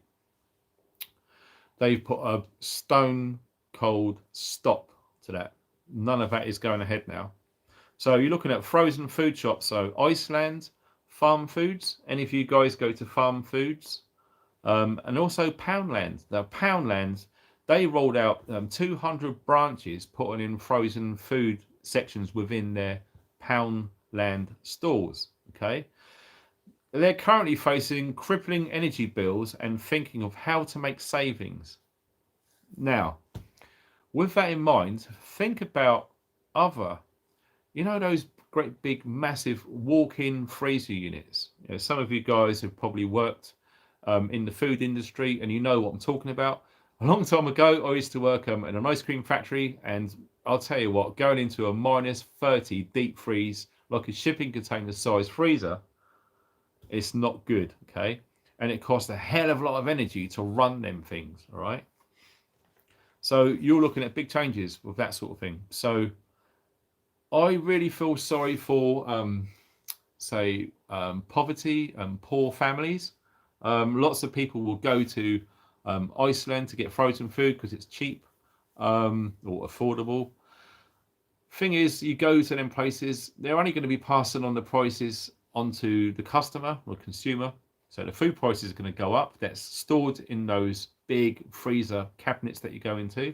They've put a stone cold stop to that. None of that is going ahead now. So you're looking at frozen food shops. So Iceland, Farm Foods. Any of you guys go to Farm Foods? And also Poundland. Now Poundland, they rolled out 200 branches putting in frozen food sections within their Poundland stores. Okay, they're currently facing crippling energy bills and thinking of how to make savings. Now, with that in mind, think about other, those great big massive walk-in freezer units. Some of you guys have probably worked in the food industry and you know what I'm talking about. A long time ago I used to work in an ice cream factory, and I'll tell you what, going into a -30 deep freeze like a shipping container size freezer, it's not good, okay? And it costs a hell of a lot of energy to run them things, all right? So you're looking at big changes with that sort of thing. So I really feel sorry for, poverty and poor families. Lots of people will go to Iceland to get frozen food because it's cheap or affordable. Thing is, you go to them places, they're only going to be passing on the prices onto the customer or consumer. So the food prices are going to go up. That's stored in those big freezer cabinets that you go into.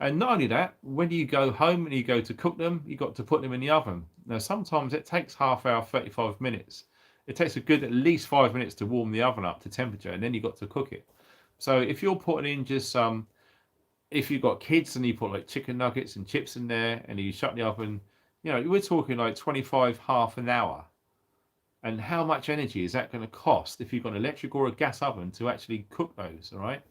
And not only that, when you go home and you go to cook them, you got to put them in the oven. Now, sometimes it takes half hour, 35 minutes. It takes a good at least 5 minutes to warm the oven up to temperature, and then you got to cook it. So if you're putting in just if you've got kids and you put like chicken nuggets and chips in there and you shut the oven, we're talking like 25, half an hour. And how much energy is that going to cost if you've got an electric or a gas oven to actually cook those, all right?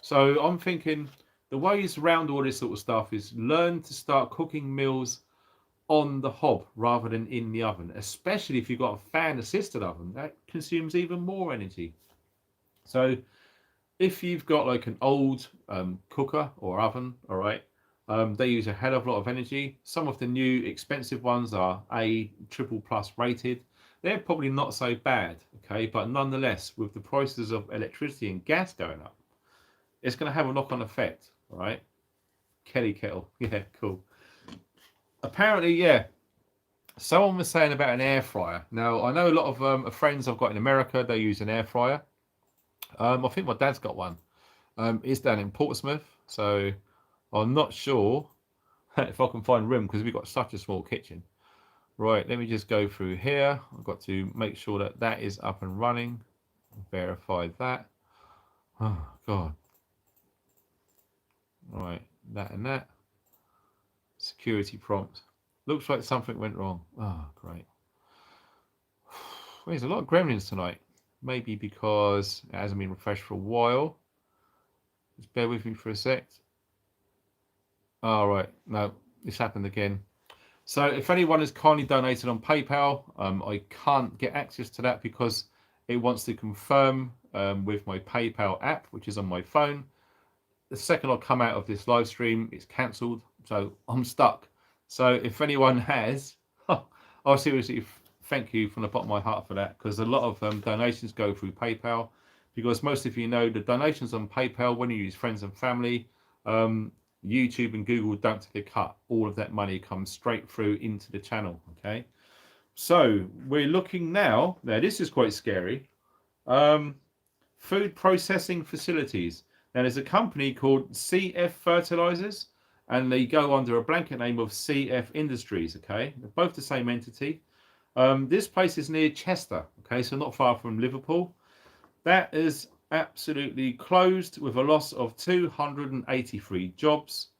So I'm thinking the ways around all this sort of stuff is learn to start cooking meals on the hob rather than in the oven, especially if you've got a fan assisted oven that consumes even more energy. So if you've got like an old cooker or oven, all right, they use a hell of a lot of energy. Some of the new expensive ones are A++ rated. They're probably not so bad, okay, but nonetheless, with the prices of electricity and gas going up, it's going to have a knock-on effect, all right? Kelly kettle, yeah, cool. Apparently, yeah, someone was saying about an air fryer. Now, I know a lot of friends I've got in America, they use an air fryer. I think my dad's got one. It's down in Portsmouth, so I'm not sure if I can find room because we've got such a small kitchen. Right, let me just go through here. I've got to make sure that that is up and running. Verify that. Oh, God. Right, that and that. Security prompt. Looks like something went wrong. Oh, great. Well, there's a lot of gremlins tonight. Maybe because it hasn't been refreshed for a while. Just bear with me for a sec. All right, no, this happened again. So if anyone has kindly donated on PayPal, I can't get access to that because it wants to confirm with my PayPal app, which is on my phone. The second I come out of this live stream, it's cancelled. So I'm stuck. So if anyone has, I'll seriously thank you from the bottom of my heart for that, because a lot of donations go through PayPal. Because most of you know the donations on PayPal, when you use friends and family, YouTube and Google don't take a cut. All of that money comes straight through into the channel. Okay. So we're looking now. Now this is quite scary. Food processing facilities. Now there's a company called CF Fertilizers, and they go under a blanket name of CF Industries. Okay, they're both the same entity. This place is near Chester. Okay, so not far from Liverpool. That is absolutely closed with a loss of 283 jobs,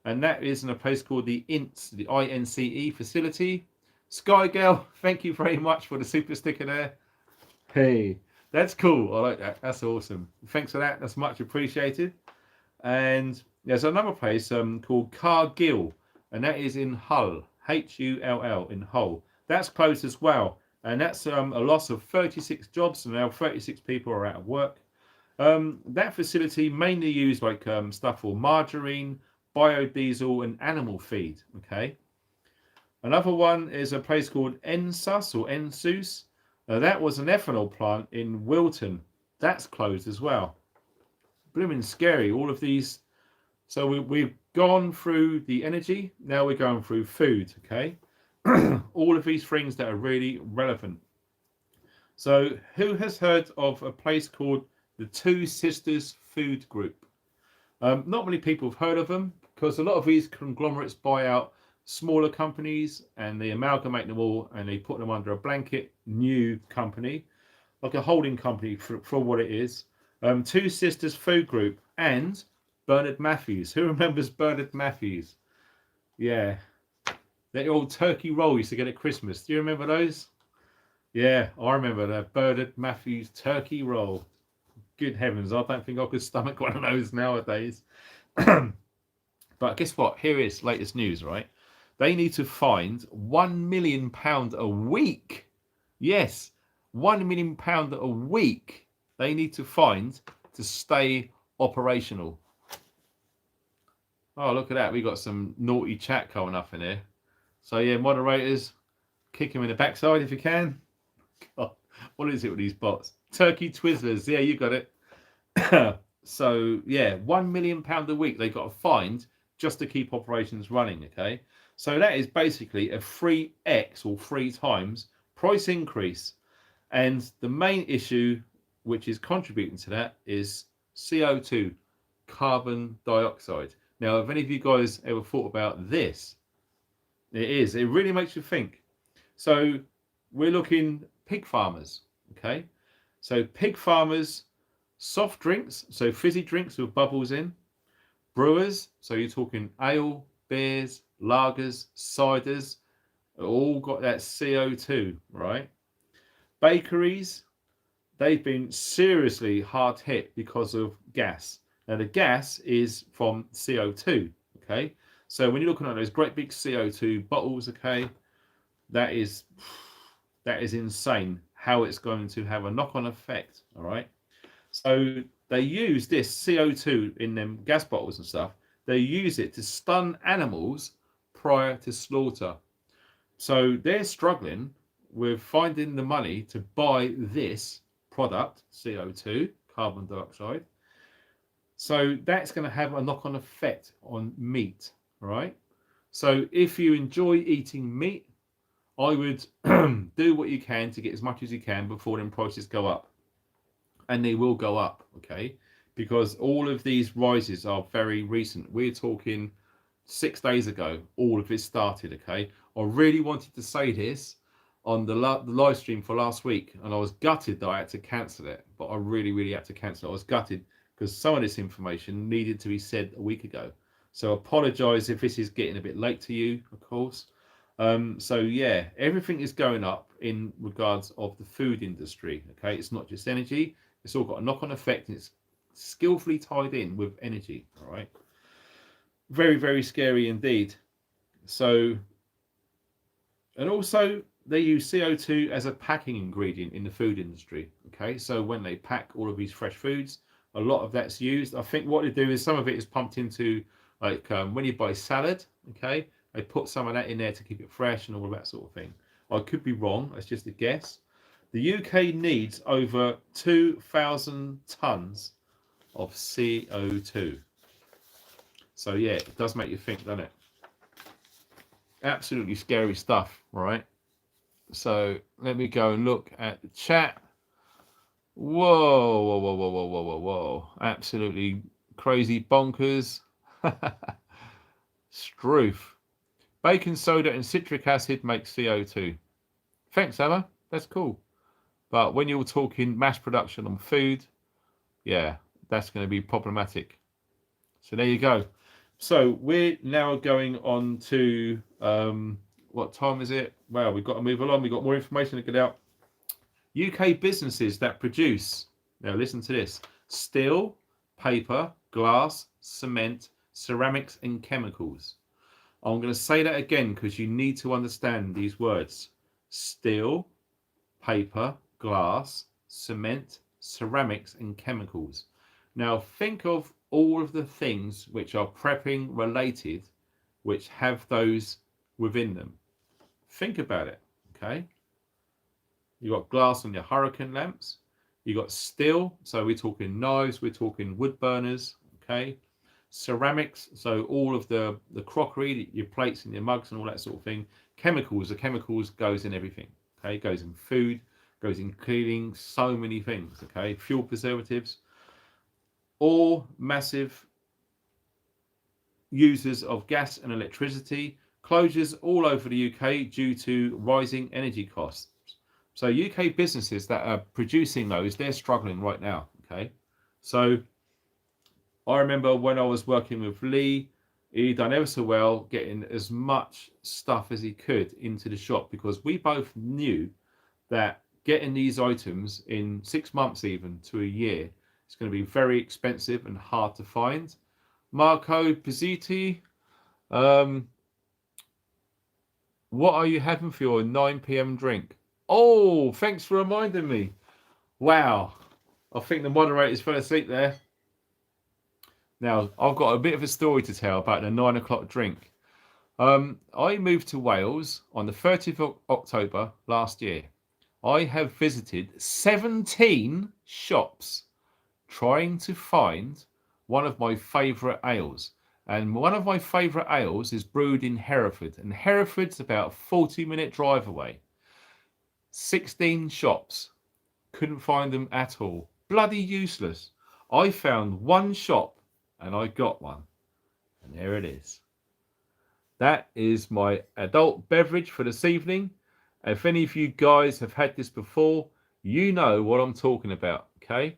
and that is in a place called the INCE, the INCE facility. Sky Girl, thank you very much for the super sticker there. Hey, that's cool. I like that. That's awesome. Thanks for that. That's much appreciated. And there's another place called Cargill, and that is in Hull, Hull, in Hull. That's closed as well, and that's a loss of 36 jobs, and now 36 people are out of work. That facility mainly used like stuff for margarine, biodiesel, and animal feed. Okay. Another one is a place called Ensus or Ensus. That was an ethanol plant in Wilton. That's closed as well. Blooming scary, all of these. So we've gone through the energy. Now we're going through food, okay? All of these things that are really relevant. So who has heard of a place called the Two Sisters Food Group? Not many people have heard of them, because a lot of these conglomerates buy out smaller companies and they amalgamate them all and they put them under a blanket new company, like a holding company for what it is. Two Sisters Food Group and Bernard Matthews. Who remembers Bernard Matthews? Yeah, that old turkey roll used to get at Christmas. Do you remember those? Yeah, I remember the Bernard Matthews turkey roll. Good heavens, I don't think I could stomach one of those nowadays. But guess what? Here is latest news, right? They need to find £1 million a week. Yes, £1 million a week they need to find to stay operational. Oh, look at that. We got some naughty chat coming up in here. So, yeah, moderators, kick him in the backside if you can. God, what is it with these bots? Turkey Twizzlers. Yeah, you got it. So, yeah, £1 million a week they got to find just to keep operations running, okay? So that is basically a 3x or 3 times price increase. And the main issue which is contributing to that is CO2, carbon dioxide. Now, have any of you guys ever thought about this? It really makes you think. So we're looking pig farmers, okay? So pig farmers, soft drinks, so fizzy drinks with bubbles in, brewers, so you're talking ale, beers, lagers, ciders, all got that CO2, right? Bakeries, they've been seriously hard hit because of gas. Now the gas is from CO2, okay? So when you're looking at those great big CO2 bottles, okay, that is insane how it's going to have a knock-on effect, all right? So they use this CO2 in them gas bottles and stuff. They use it to stun animals prior to slaughter. So they're struggling with finding the money to buy this product, CO2, carbon dioxide. So that's going to have a knock-on effect on meat, right? So if you enjoy eating meat, I would do what you can to get as much as you can before them prices go up. And they will go up, okay? Because all of these rises are very recent. We're talking 6 days ago, all of this started, okay? I really wanted to say this on the live stream for last week, and I was gutted that I had to cancel it, but I really had to cancel it. I was gutted because some of this information needed to be said a week ago. So apologize if this is getting a bit late to you, of course. So yeah, everything is going up in regards of the food industry, okay? It's not just energy. It's all got a knock-on effect, and it's skillfully tied in with energy, all right? Very scary indeed. So, and also they use CO2 as a packing ingredient in the food industry. Okay, so when they pack all of these fresh foods, a lot of that's used. I think what they do is some of it is pumped into, like, when you buy salad. Okay, they put some of that in there to keep it fresh and all of that sort of thing. I could be wrong. That's just a guess. The UK needs over 2,000 tons of CO2. So yeah, it does make you think, doesn't it? Absolutely scary stuff, right? So let me go and look at the chat. Whoa, whoa, whoa, whoa, whoa, whoa, whoa, whoa. Absolutely crazy bonkers. Struth. Baking soda and citric acid make CO2. Thanks, Emma. That's cool. But when you're talking mass production on food, yeah, that's going to be problematic. So there you go. So we're now going on to, what time is it? Well, we've got to move along. We've got more information to get out. UK businesses that produce, now listen to this, steel, paper, glass, cement, ceramics and chemicals. I'm going to say that again because you need to understand these words. Steel, paper, glass, cement, ceramics and chemicals. Now think of all of the things which are prepping related, which have those within them. Think about it, okay? You got glass on your hurricane lamps. You got steel, so we're talking knives, we're talking wood burners, okay? Ceramics, so all of the crockery, your plates and your mugs and all that sort of thing. Chemicals, the chemicals goes in everything, okay? Goes in food, goes in cleaning, so many things, okay? Fuel preservatives. All massive users of gas and electricity. Closures all over the UK due to rising energy costs. So UK businesses that are producing those, they're struggling right now, okay? So I remember when I was working with Lee, he done ever so well getting as much stuff as he could into the shop because we both knew that getting these items in 6 months even to a year is going to be very expensive and hard to find. Marco Pizzitti, what are you having for your 9 p.m. drink? Oh, thanks for reminding me. Wow. I think the moderator's fell asleep there. Now, I've got a bit of a story to tell about the 9 o'clock drink. I moved to Wales on the 30th of October last year. I have visited 17 shops trying to find one of my favourite ales. And one of my favourite ales is brewed in Hereford. And Hereford's about a 40-minute drive away. 16 shops. Couldn't find them at all. Bloody useless. I found one shop and I got one. And there it is. That is my adult beverage for this evening. If any of you guys have had this before, you know what I'm talking about, okay?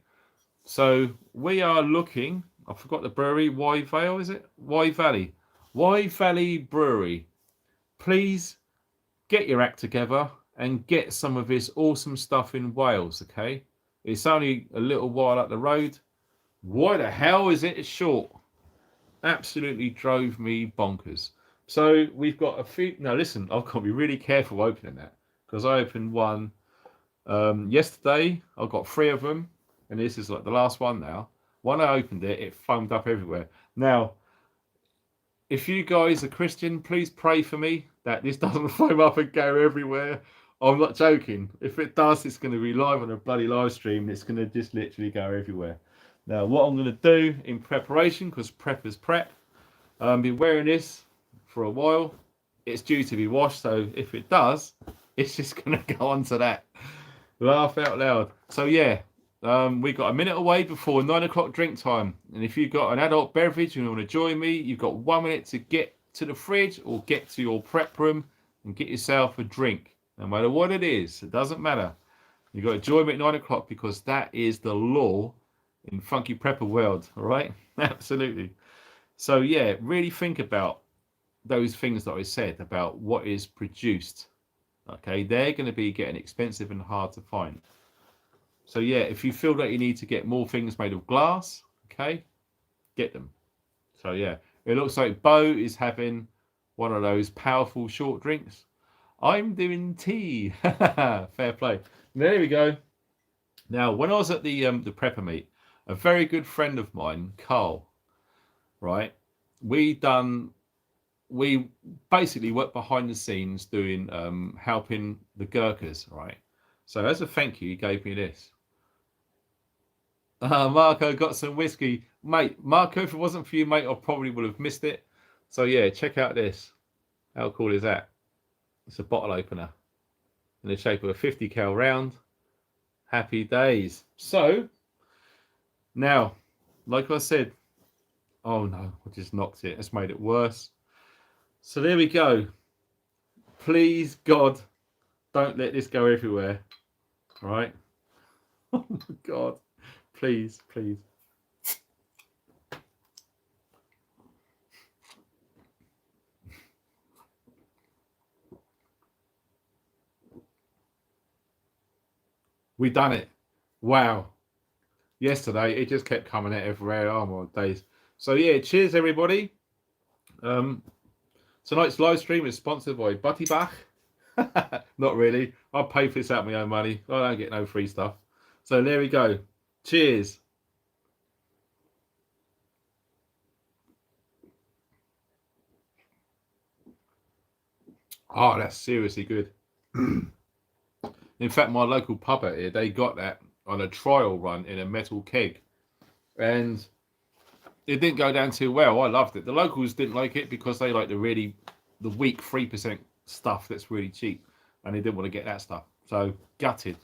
So we are looking, I forgot the brewery, Wye Vale, is it? Wye Valley. Wye Valley Brewery. Please get your act together and get some of this awesome stuff in Wales, okay? It's only a little while up the road. Why the hell is it short? Absolutely drove me bonkers. So we've got a few. Now listen, I've got to be really careful opening that because I opened one yesterday. I've got 3 of them, and this is like the last one now. When I opened it, it foamed up everywhere. Now, if you guys are Christian, please pray for me that this doesn't foam up and go everywhere. I'm not joking. If it does, it's going to be live on a bloody live stream. It's going to just literally go everywhere. Now, what I'm going to do in preparation, because prep is prep, be wearing this for a while. It's due to be washed, so if it does, it's just going to go onto that. Laugh out loud. So yeah, we got a minute away before 9 o'clock drink time. And if you've got an adult beverage and you want to join me, you've got 1 minute to get to the fridge or get to your prep room and get yourself a drink. No matter what it is, it doesn't matter. You've got to join me at 9 o'clock because that is the law in Funky Prepper world, all right? Absolutely. So yeah, really think about those things that I said about what is produced. Okay, they're going to be getting expensive and hard to find. So yeah, if you feel that you need to get more things made of glass, okay, get them. So yeah, it looks like Bo is having one of those powerful short drinks. I'm doing tea. Fair play. There we go. Now, when I was at the prepper meet, a very good friend of mine, Carl, right? We basically worked behind the scenes doing helping the Gurkhas, right? So as a thank you, he gave me this. Marco got some whiskey, mate. Marco, if it wasn't for you, mate, I probably would have missed it. So yeah, check out this. How cool is that? It's a bottle opener in the shape of a 50 cal round. Happy days. So now, like I said, oh no, I just knocked it. It's made it worse. So there we go. Please, God, don't let this go everywhere. All right? Oh my God. Please, please. We done it. Wow. Yesterday, it just kept coming out everywhere. Oh my days. So yeah, cheers everybody. Tonight's live stream is sponsored by Butty Bach. Not really. I'll pay for this out of my own money. I don't get no free stuff. So there we go. Cheers. Oh, that's seriously good. In fact, my local pub out here, they got that on a trial run in a metal keg. And it didn't go down too well. I loved it. The locals didn't like it because they like the weak 3% stuff that's really cheap. And they didn't want to get that stuff. So, gutted.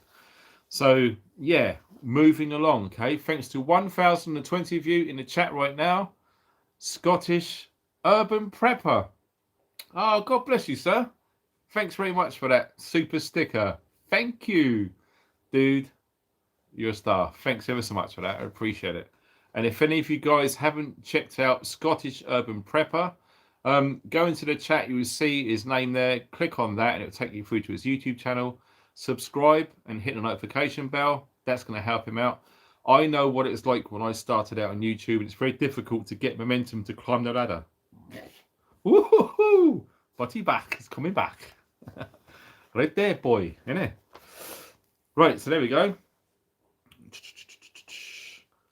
So, yeah, moving along, okay? Thanks to 1,020 of you in the chat right now. Scottish Urban Prepper. Oh, God bless you, sir. Thanks very much for that super sticker. Thank you, dude. You're a star. Thanks ever so much for that. I appreciate it. And if any of you guys haven't checked out Scottish Urban Prepper, go into the chat. You will see his name there. Click on that and it will take you through to his YouTube channel. Subscribe and hit the notification bell. That's going to help him out. I know what it's like when I started out on YouTube. It's very difficult to get momentum to climb the ladder. Woohoo! Butty Bach is coming back. Right there, boy. Isn't it? Right, so there we go.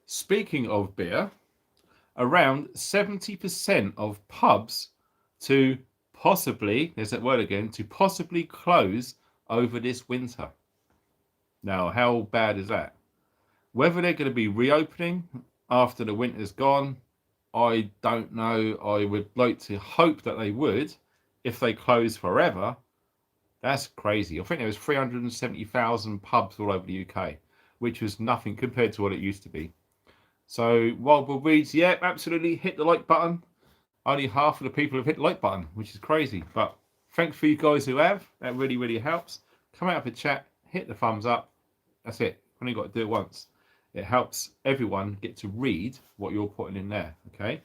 Speaking of beer, around 70% of pubs to possibly, there's that word again, to possibly close over this winter. Now, how bad is that? Whether they're going to be reopening after the winter's gone, I don't know. I would like to hope that they would. If they close forever, that's crazy. I think there was 370,000 pubs all over the UK, which was nothing compared to what it used to be. So Wildwood Weeds, yeah, absolutely. Hit the like button. Only half of the people have hit the like button, which is crazy. But thanks for you guys who have. That really, really helps. Come out of the chat, hit the thumbs up. That's it. Only got to do it once. It helps everyone get to read what you're putting in there. Okay.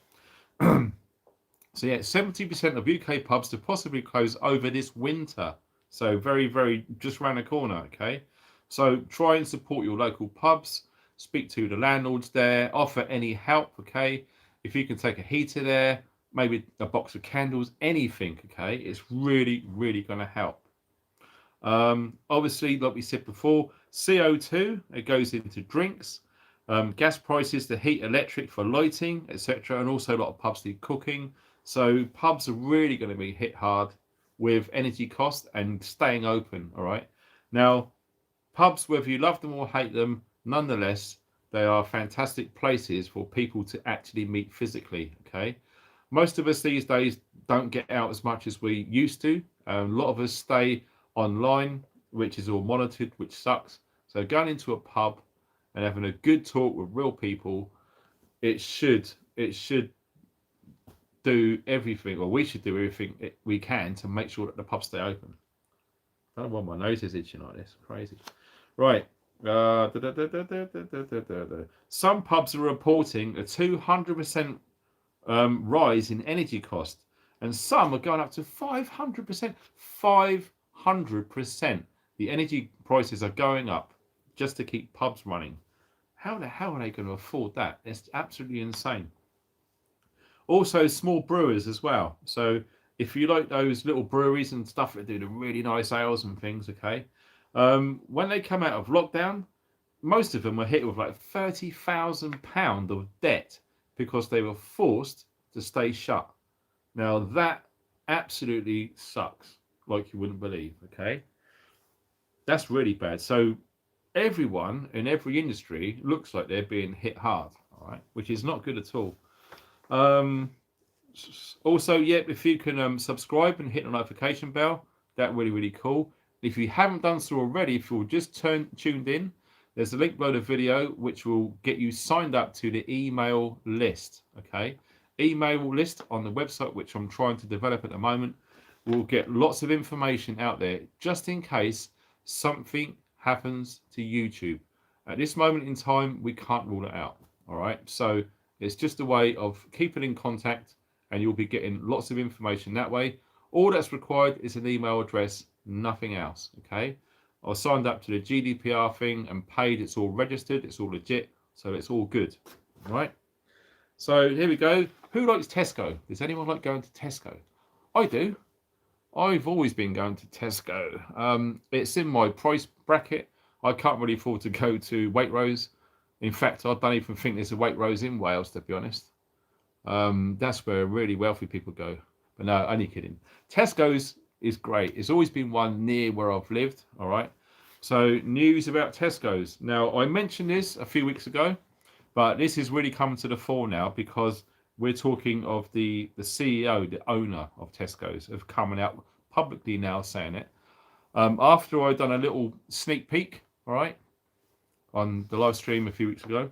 So yeah, 70% of UK pubs to possibly close over this winter. So very, very just around the corner. Okay. So try and support your local pubs. Speak to the landlords there. Offer any help. Okay. If you can take a heater there, maybe a box of candles, anything. Okay. It's really, really going to help. Obviously, like we said before, CO2, it goes into drinks. Gas prices to heat, electric for lighting, etc. And also a lot of pubs need cooking. So pubs are really going to be hit hard with energy cost and staying open. All right. Now, pubs, whether you love them or hate them, nonetheless, they are fantastic places for people to actually meet physically. Okay. Most of us these days don't get out as much as we used to. A lot of us stay online, which is all monitored, which sucks. So going into a pub and having a good talk with real people, it should do everything, or we should do everything we can to make sure that the pubs stay open. I don't know why my nose is itching like this. Crazy. Right. Some pubs are reporting a 200% rise in energy cost, and some are going up to 500%. 500%. The energy prices are going up just to keep pubs running. How the hell are they going to afford that? It's absolutely insane. Also, small brewers as well. So if you like those little breweries and stuff that do the really nice ales and things, okay, when they come out of lockdown, most of them were hit with like £30,000 of debt because they were forced to stay shut. Now that absolutely sucks, like you wouldn't believe. Okay, that's really bad. So everyone in every industry looks like they're being hit hard. All right, which is not good at all. Um, Also, yeah, if you can subscribe and hit the notification bell, that really cool. If you haven't done so already, if you're just tuned in, there's a link below the video which will get you signed up to the email list. Okay, email list on the website which I'm trying to develop at the moment. We'll get lots of information out there just in case something happens to YouTube. At this moment in time, we can't rule it out. All right, so it's just a way of keeping in contact, and you'll be getting lots of information that way. All that's required is an email address, nothing else. Okay, I signed up to the GDPR thing and paid. It's all registered, it's all legit, so it's all good. All right, so here we go. Who likes Tesco? Does anyone like going to Tesco? I do. I've always been going to Tesco. It's in my price bracket. I can't really afford to go to Waitrose. In fact, I don't even think there's a Waitrose in Wales, to be honest. That's where really wealthy people go. But no, only kidding. Tesco's is great. It's always been one near where I've lived. All right. So news about Tesco's. Now, I mentioned this a few weeks ago, but this is really coming to the fore now because we're talking of the CEO, the owner of Tesco's, of coming out publicly now saying it. After I'd done a little sneak peek, all right, on the live stream a few weeks ago,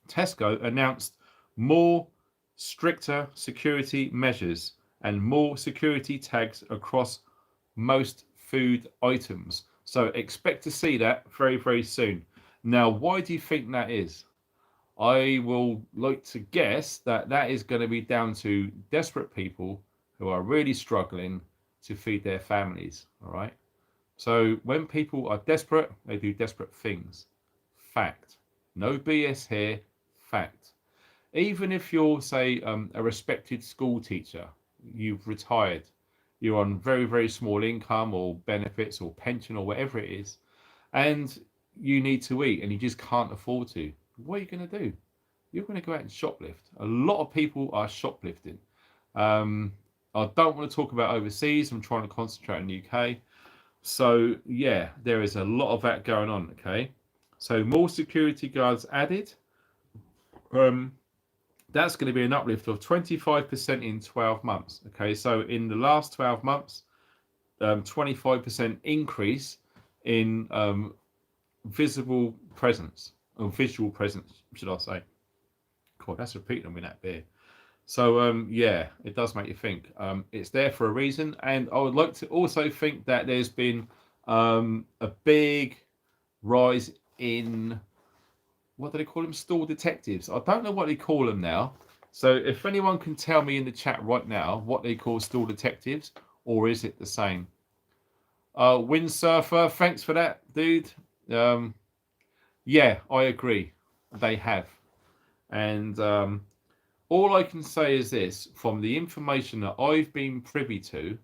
Tesco announced more stricter security measures and more security tags across most food items. So expect to see that very soon. Now, why do you think that is? I will like to guess that that is going to be down to desperate people who are really struggling to feed their families. All right. So when people are desperate, they do desperate things. Fact. No BS here. Fact. Even if you're, say, a respected school teacher, you've retired, you're on very small income or benefits or pension or whatever it is, and you need to eat and you just can't afford to, what are you going to do? You're going to go out and shoplift. A lot of people are shoplifting. I don't want to talk about overseas. I'm trying to concentrate on the UK. So yeah, there is a lot of that going on. Okay, so more security guards added. That's going to be an uplift of 25% in 12 months. Okay, so in the last 12 months, 25% increase in visible presence, or visual presence, should I say. God, that's repeating on me that beer. So yeah, it does make you think. It's there for a reason, and I would like to also think that there's been a big rise in, what do they call them? Store detectives. I don't know what they call them now. So if anyone can tell me in the chat right now what they call store detectives, or is it the same? Windsurfer, thanks for that, dude. Yeah, I agree. They have. And all I can say is this, from the information that I've been privy to,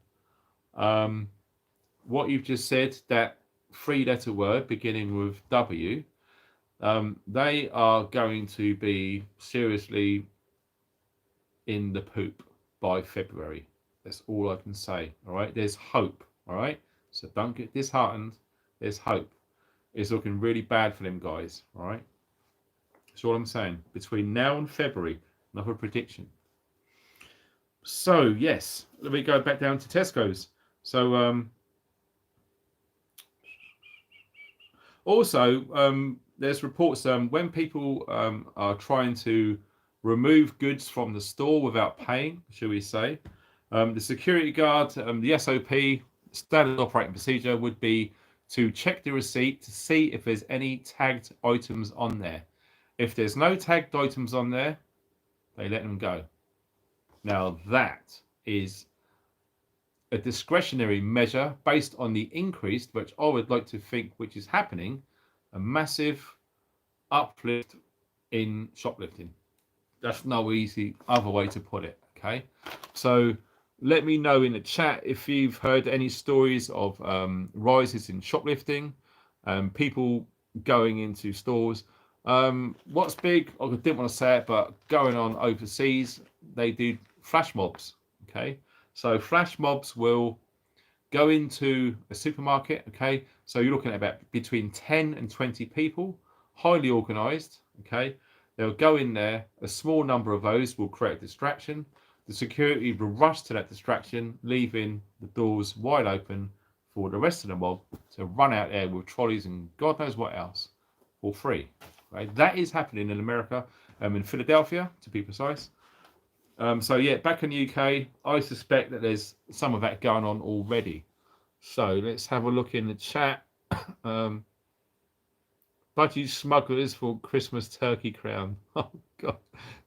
what you've just said, that three-letter word beginning with W, they are going to be seriously in the poop by February. That's all I can say. All right, there's hope. All right, so don't get disheartened. There's hope. It's looking really bad for them guys. All right, that's all I'm saying. Between now and February, another prediction. So yes, let me go back down to Tesco's. So also there's reports when people are trying to remove goods from the store without paying, shall we say, the security guard, the SOP, standard operating procedure, would be to check the receipt to see if there's any tagged items on there. If there's no tagged items on there, they let them go. Now that is a discretionary measure based on the increase, which I would like to think which is happening, a massive uplift in shoplifting. That's no easy other way to put it. Okay, so Let me know in the chat if you've heard any stories of rises in shoplifting, people going into stores. What's big, I didn't want to say it, but going on overseas, they do flash mobs. Okay, so flash mobs will go into a supermarket. Okay, so you're looking at about between 10 and 20 people, highly organized. Okay, they'll go in there, a small number of those will create a distraction. The security will rush to that distraction, leaving the doors wide open for the rest of the mob to run out there with trolleys and God knows what else for free. Right? That is happening in America, in Philadelphia to be precise. So yeah, back in the UK, I suspect that there's some of that going on already. So let's have a look in the chat. Budgie smugglers for Christmas turkey crown. Oh God,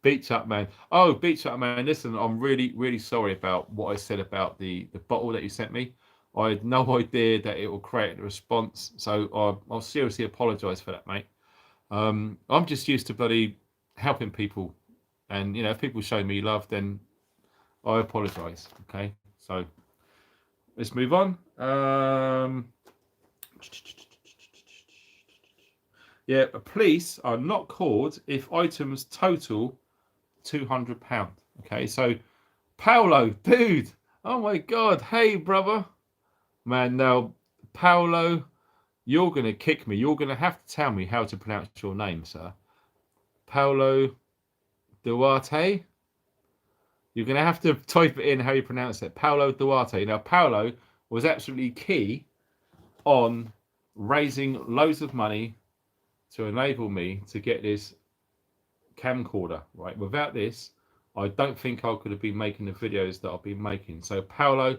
Beach Up Man. Oh, Beach Up Man. Listen, I'm really sorry about what I said about the bottle that you sent me. I had no idea that it will create a response, so I'll seriously apologise for that, mate. I'm just used to bloody helping people, and you know, if people show me love, then I apologise. Okay, so let's move on. Yeah, police are not called if items total £200. Okay, so Paolo, dude, oh my God, hey brother, man. Now, Paolo, you're gonna kick me. You're gonna have to tell me how to pronounce your name, sir. Paolo Duarte. You're gonna have to type it in how you pronounce it. Paolo Duarte. Now, Paolo was absolutely key on raising loads of money to enable me to get this camcorder, right? Without this, I don't think I could have been making the videos that I've been making. So Paolo,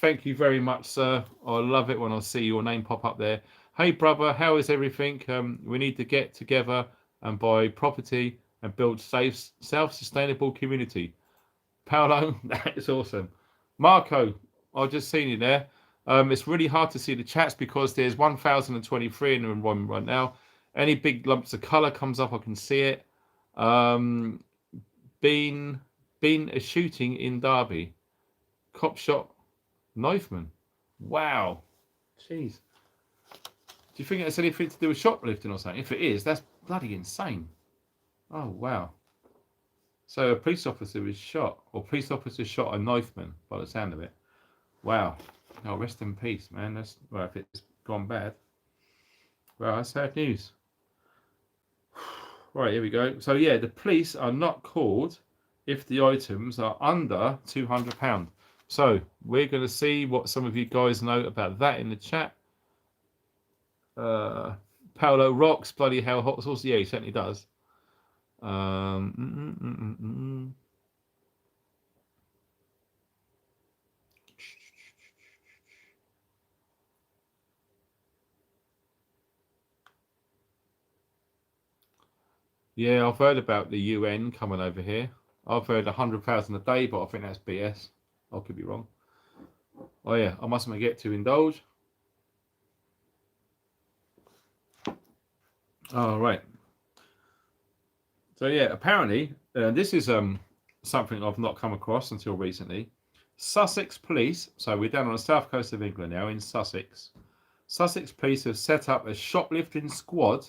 thank you very much, sir. I love it when I see your name pop up there. Hey brother, how is everything? We need to get together and buy property and build safe, self-sustainable community. Paolo, that is awesome. Marco, I've just seen you there. It's really hard to see the chats because there's 1,023 in the room right now. Any big lumps of color comes up, I can see it. Been a shooting in Derby. Cop shot knifeman. Wow. Jeez. Do you think it has anything to do with shoplifting or something? If it is, that's bloody insane. Oh, wow. So a police officer was shot, or police officer shot a knifeman by the sound of it. Wow. Oh, rest in peace, man. That's, well, if it's gone bad. Well, that's sad news. Right, here we go. So yeah, the police are not called if the items are under £200. So we're going to see what some of you guys know about that in the chat. Paolo rocks, bloody hell, hot sauce. Yeah, he certainly does. Yeah, I've heard about the UN coming over here. I've heard 100,000 a day, but I think that's BS. I could be wrong. Oh yeah, I mustn't forget to indulge. Oh, right. So yeah, apparently this is something I've not come across until recently. Sussex Police, so we're down on the south coast of England now in Sussex. Sussex Police have set up a shoplifting squad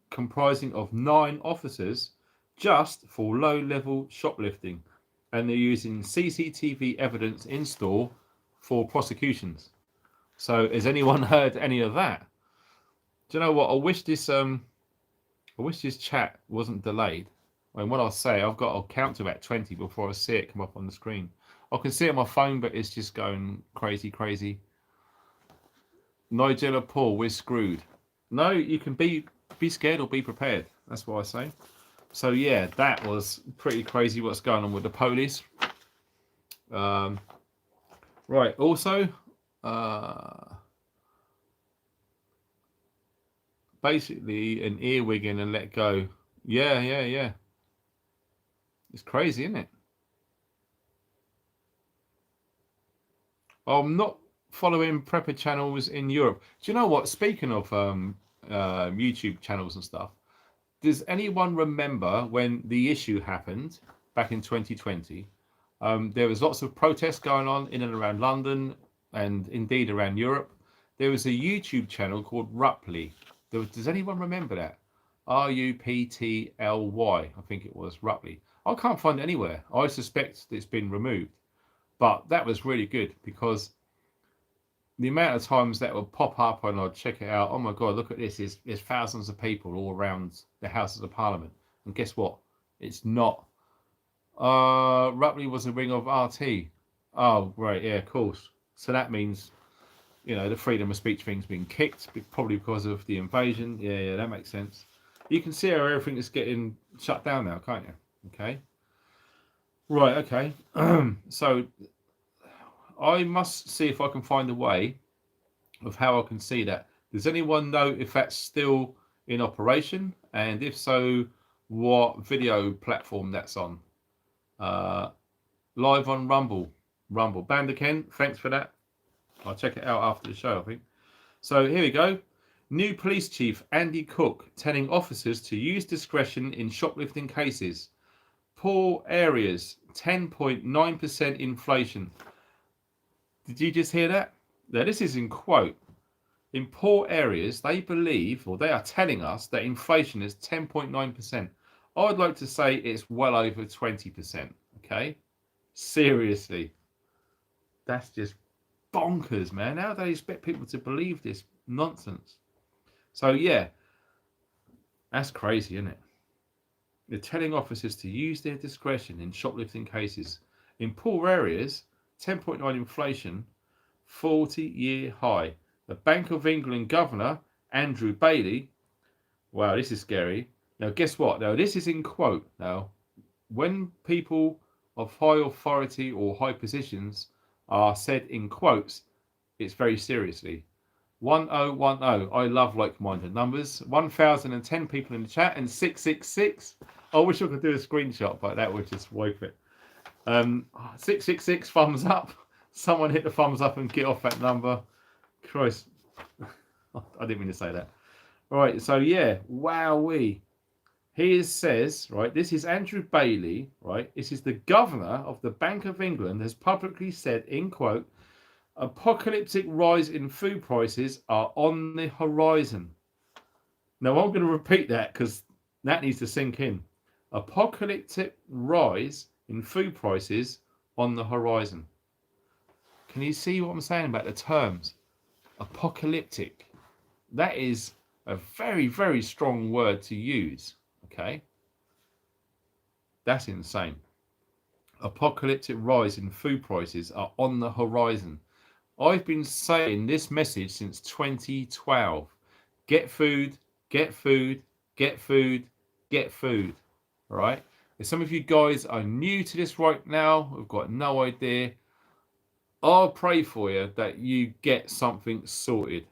comprising of 9 officers just for low-level shoplifting, and they're using CCTV evidence in store for prosecutions. So has anyone heard any of that? Do you know what? I wish this chat wasn't delayed. And what I'll say, I've got to count to about 20 before I see it come up on the screen. I can see it on my phone, but it's just going crazy. Nigella Paul, we're screwed. No, you can be scared or be prepared. That's what I say. So yeah, that was pretty crazy what's going on with the police. Right, also, basically an earwigging and let go. Yeah. It's crazy, isn't it? I'm not following prepper channels in Europe. Do you know what? Speaking of YouTube channels and stuff, does anyone remember when the issue happened back in 2020? There was lots of protests going on in and around London and indeed around Europe. There was a YouTube channel called Ruptly. Does anyone remember that? Ruptly, I think it was Ruptly. I can't find it anywhere. I suspect it's been removed. But that was really good because the amount of times that would pop up and I'd check it out. Oh my God, look at this. There's thousands of people all around the Houses of Parliament. And guess what? It's not. Ruptly was a ring of RT. Oh, right. Yeah, of course. So that means, the freedom of speech thing's been kicked, probably because of the invasion. Yeah, that makes sense. You can see how everything is getting shut down now, can't you? Okay. Right, okay. So I must see if I can find a way of how I can see that. Does anyone know if that's still in operation? And if so, what video platform that's on? Live on Rumble. Banderken, thanks for that. I'll check it out after the show, I think. So here we go. New police chief Andy Cook telling officers to use discretion in shoplifting cases. Poor areas, 10.9% inflation. Did you just hear that? Now, this is in quote. In poor areas, they believe, or they are telling us, that inflation is 10.9%. I would like to say it's well over 20%. Okay? Seriously. That's just bonkers, man. How do they expect people to believe this nonsense? So, yeah, that's crazy, isn't it? They're telling officers to use their discretion in shoplifting cases. In poor areas, 10.9 inflation, 40-year high. The Bank of England governor, Andrew Bailey, wow, this is scary. Now, guess what? Now, this is in quote. Now, when people of high authority or high positions are said in quotes, it's very seriously. 1010. I love like-minded numbers. 1,010 people in the chat and 666. I wish I could do a screenshot, but that would just wipe it. 666 thumbs up. Someone hit the thumbs up and get off that number. Christ, I didn't mean to say that. Right, so yeah, wowee. He says, right, this is Andrew Bailey, right, this is the governor of the Bank of England, has publicly said, in quote, apocalyptic rise in food prices are on the horizon. Now, I'm going to repeat that because that needs to sink in. Apocalyptic rise in food prices on the horizon. Can you see what I'm saying about the terms? Apocalyptic. That is a very, very strong word to use. Okay? That's insane. Apocalyptic rise in food prices are on the horizon. I've been saying this message since 2012. Get food, get food, get food, get food. All right? If some of you guys are new to this right now, have got no idea, I'll pray for you that you get something sorted.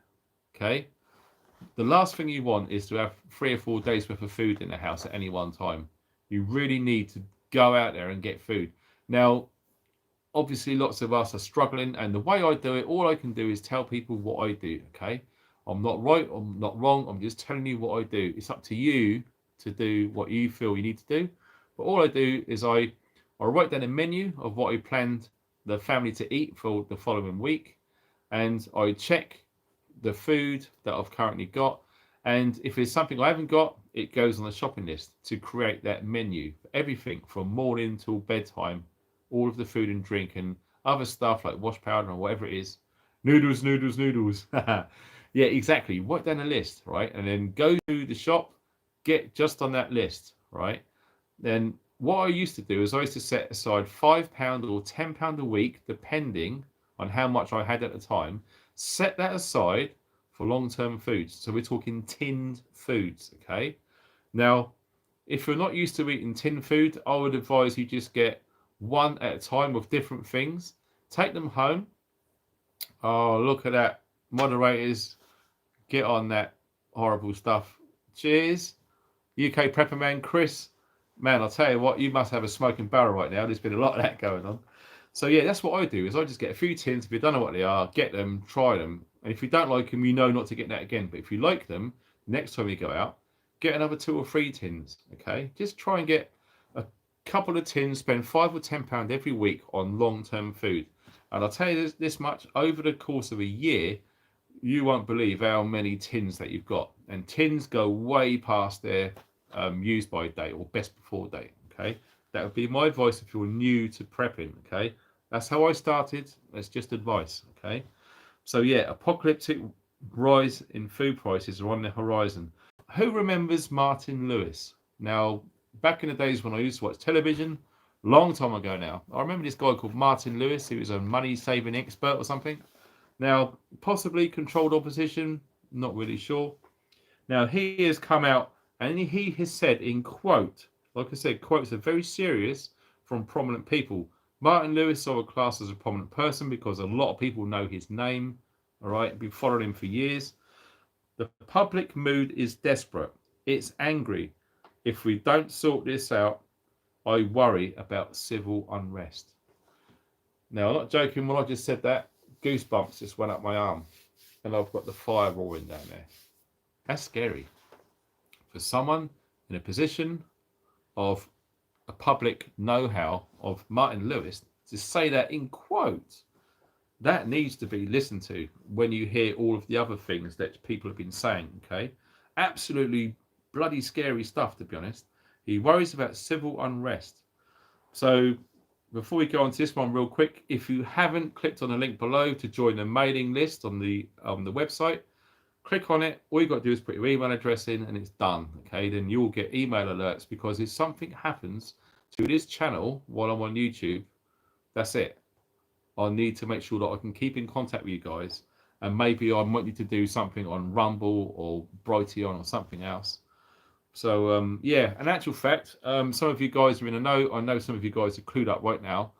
Okay? The last thing you want is to have 3 or 4 days worth of food in the house at any one time. You really need to go out there and get food. Now, obviously, lots of us are struggling, and the way I do it, all I can do is tell people what I do, okay? I'm not right, I'm not wrong, I'm just telling you what I do. It's up to you to do what you feel you need to do. But all I do is I write down a menu of what I planned the family to eat for the following week, and I check the food that I've currently got, and if there's something I haven't got, it goes on the shopping list to create that menu. Everything from morning till bedtime, all of the food and drink and other stuff like wash powder or whatever it is. Noodles. Yeah, exactly. Write down a list, right? And then go to the shop, get just on that list, right? Then what I used to do is I used to set aside £5 or £10 a week, depending on how much I had at the time. Set that aside for long-term foods. So we're talking tinned foods, okay? Now, if you're not used to eating tinned food, I would advise you just get one at a time with different things. Take them home. Oh, look at that. Moderators, get on that horrible stuff. Cheers. UK Prepper Man, Chris. Man, I'll tell you what, you must have a smoking barrel right now. There's been a lot of that going on. So yeah, that's what I do, is I just get a few tins. If you don't know what they are, get them, try them. And if you don't like them, you know not to get that again. But if you like them, next time you go out, get another 2 or 3 tins, okay? Just try and get a couple of tins, spend £5 or £10 every week on long-term food. And I'll tell you this much, over the course of a year, you won't believe how many tins that you've got. And tins go way past their use by date or best before date, okay? That would be my advice if you're new to prepping, okay? That's how I started. That's just advice, okay? So yeah, apocalyptic rise in food prices are on the horizon. Who remembers Martin Lewis? Now, back in the days when I used to watch television, long time ago now, I remember this guy called Martin Lewis. He was a money-saving expert or something. Now, possibly controlled opposition, not really sure. Now, he has come out and he has said in quote, like I said, quotes are very serious from prominent people. Martin Lewis saw a class as a prominent person because a lot of people know his name, all right, been following him for years. The public mood is desperate. It's angry. If we don't sort this out, I worry about civil unrest. Now, I'm not joking when I just said that. Goosebumps just went up my arm. And I've got the fire roaring down there. That's scary. For someone in a position of a public know-how of Martin Lewis to say that in quotes, that needs to be listened to when you hear all of the other things that people have been saying, okay? Absolutely bloody scary stuff, to be honest. He worries about civil unrest. So before we go on to this one real quick, if you haven't clicked on the link below to join the mailing list on the website, click on it. All you've got to do is put your email address in and it's done, okay? Then you'll get email alerts, because if something happens to this channel while I'm on YouTube, that's it. I need to make sure that I can keep in contact with you guys, and maybe I might need to do something on Rumble or Brighteon or something else. So yeah, an actual fact, some of you guys are in a know. I know some of you guys are clued up right now.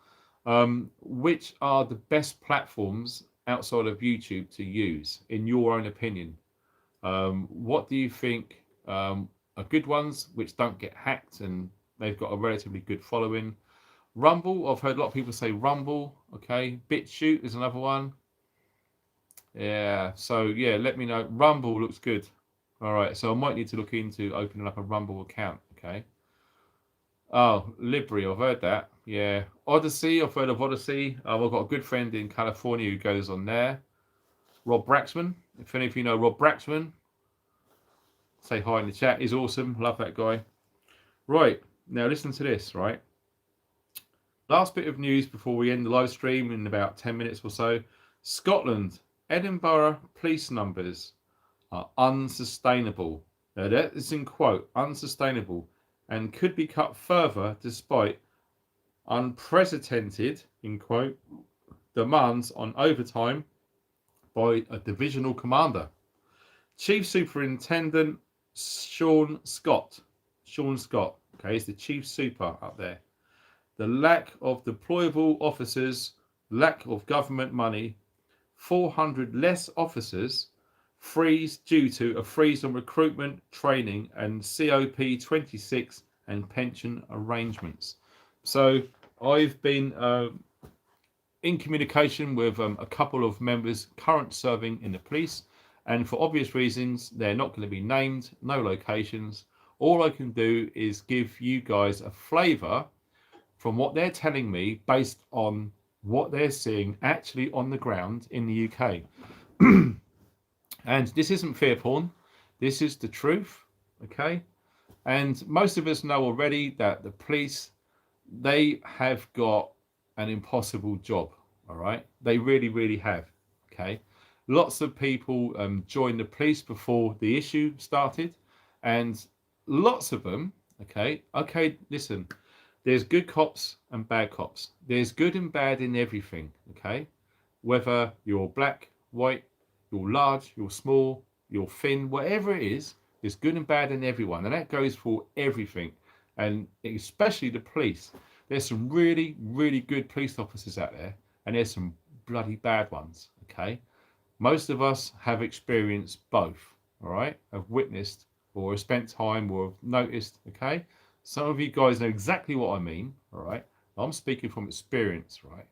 Which are the best platforms outside of YouTube to use, in your own opinion? What do you think are good ones which don't get hacked and they've got a relatively good following? Rumble, I've heard a lot of people say Rumble, okay. BitChute is another one. Yeah, so yeah, let me know. Rumble looks good. All right, so I might need to look into opening up a Rumble account, okay. Oh, Libri, I've heard that. Yeah, Odyssey, I've heard of Odyssey. I've got a good friend in California who goes on there. Rob Braxman, if any of you know Rob Braxman, say hi in the chat. He's awesome, love that guy. Right, now listen to this, right. Last bit of news before we end the live stream in about 10 minutes or so. Scotland, Edinburgh police numbers are unsustainable. Now that is in quote, unsustainable, and could be cut further despite unprecedented, in quote, demands on overtime by a divisional commander. Chief Superintendent Sean Scott, okay, is the Chief Super up there. The lack of deployable officers, lack of government money, 400 less officers, freeze due to a freeze on recruitment, training, and COP26 and pension arrangements. So I've been in communication with a couple of members current serving in the police, and for obvious reasons, they're not going to be named, no locations. All I can do is give you guys a flavour from what they're telling me based on what they're seeing actually on the ground in the UK. And this isn't fear porn. This is the truth, okay? And most of us know already that the police, they have got an impossible job, all right? They really, really have, okay? Lots of people joined the police before the issue started, and lots of them, okay, listen, there's good cops and bad cops. There's good and bad in everything, okay? Whether you're black, white, you're large, you're small, you're thin, whatever it is, there's good and bad in everyone. And that goes for everything. And especially the police. There's some really, really good police officers out there, and there's some bloody bad ones, okay? Most of us have experienced both, all right? Have witnessed or have spent time or have noticed, okay? Some of you guys know exactly what I mean, all right? I'm speaking from experience, right?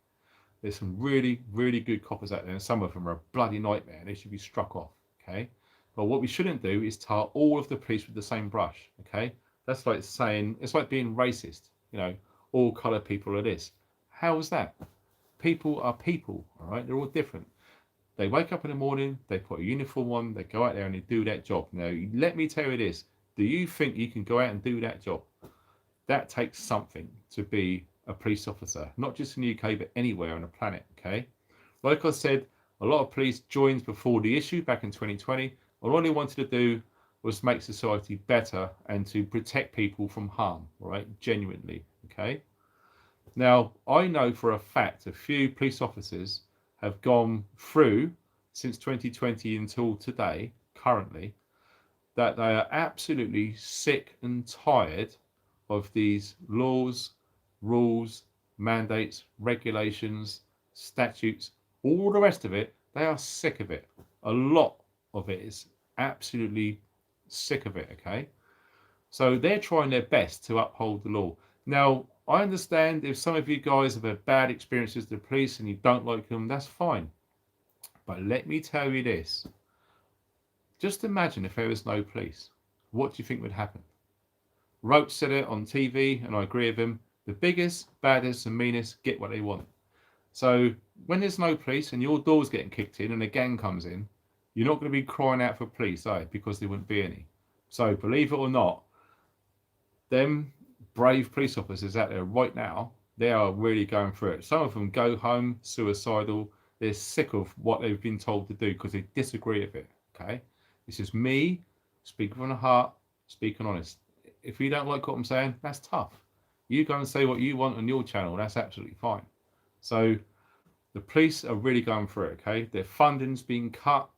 There's some really, really good coppers out there, and some of them are a bloody nightmare, and they should be struck off, okay? But what we shouldn't do is tar all of the police with the same brush, okay? That's like saying, it's like being racist, all colour people are this. How is that? People are people, all right? They're all different. They wake up in the morning, they put a uniform on, they go out there and they do that job. Now, let me tell you this. Do you think you can go out and do that job? That takes something to be a police officer, not just in the UK, but anywhere on the planet, okay? Like I said, a lot of police joined before the issue back in 2020. All they wanted to do was make society better and to protect people from harm, right? Genuinely, okay? Now, I know for a fact a few police officers have gone through since 2020 until today, currently, that they are absolutely sick and tired of these laws, rules, mandates, regulations, statutes, all the rest of it. They are sick of it. A lot of it is absolutely sick of it, okay? So they're trying their best to uphold the law. Now, I understand if some of you guys have had bad experiences with the police and you don't like them, that's fine. But let me tell you this. Just imagine if there was no police. What do you think would happen? Roach said it on TV, and I agree with him. The biggest, baddest, and meanest get what they want. So when there's no police and your door's getting kicked in and a gang comes in, you're not going to be crying out for police, are you? Because there wouldn't be any. So believe it or not, them brave police officers out there right now, they are really going through it. Some of them go home suicidal. They're sick of what they've been told to do because they disagree with it. Okay, this is me speaking from the heart, speaking honest. If you don't like what I'm saying, that's tough. You go and say what you want on your channel. That's absolutely fine. So the police are really going through it. Okay, their funding's been cut.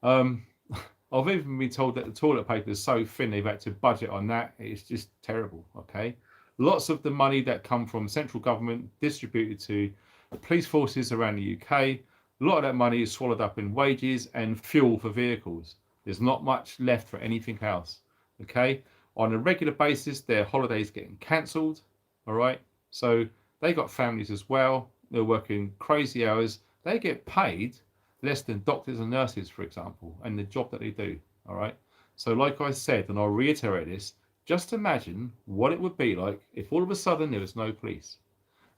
I've even been told that the toilet paper is so thin they've had to budget on that. It's just terrible, okay? Lots of the money that come from central government distributed to the police forces around the UK, a lot of that money is swallowed up in wages and fuel for vehicles. There's not much left for anything else, okay? On a regular basis, their holidays getting cancelled, all right? So they got families as well. They're working crazy hours. They get paid less than doctors and nurses, for example, and the job that they do, all right? So like I said, and I'll reiterate this, just imagine what it would be like if all of a sudden there was no police.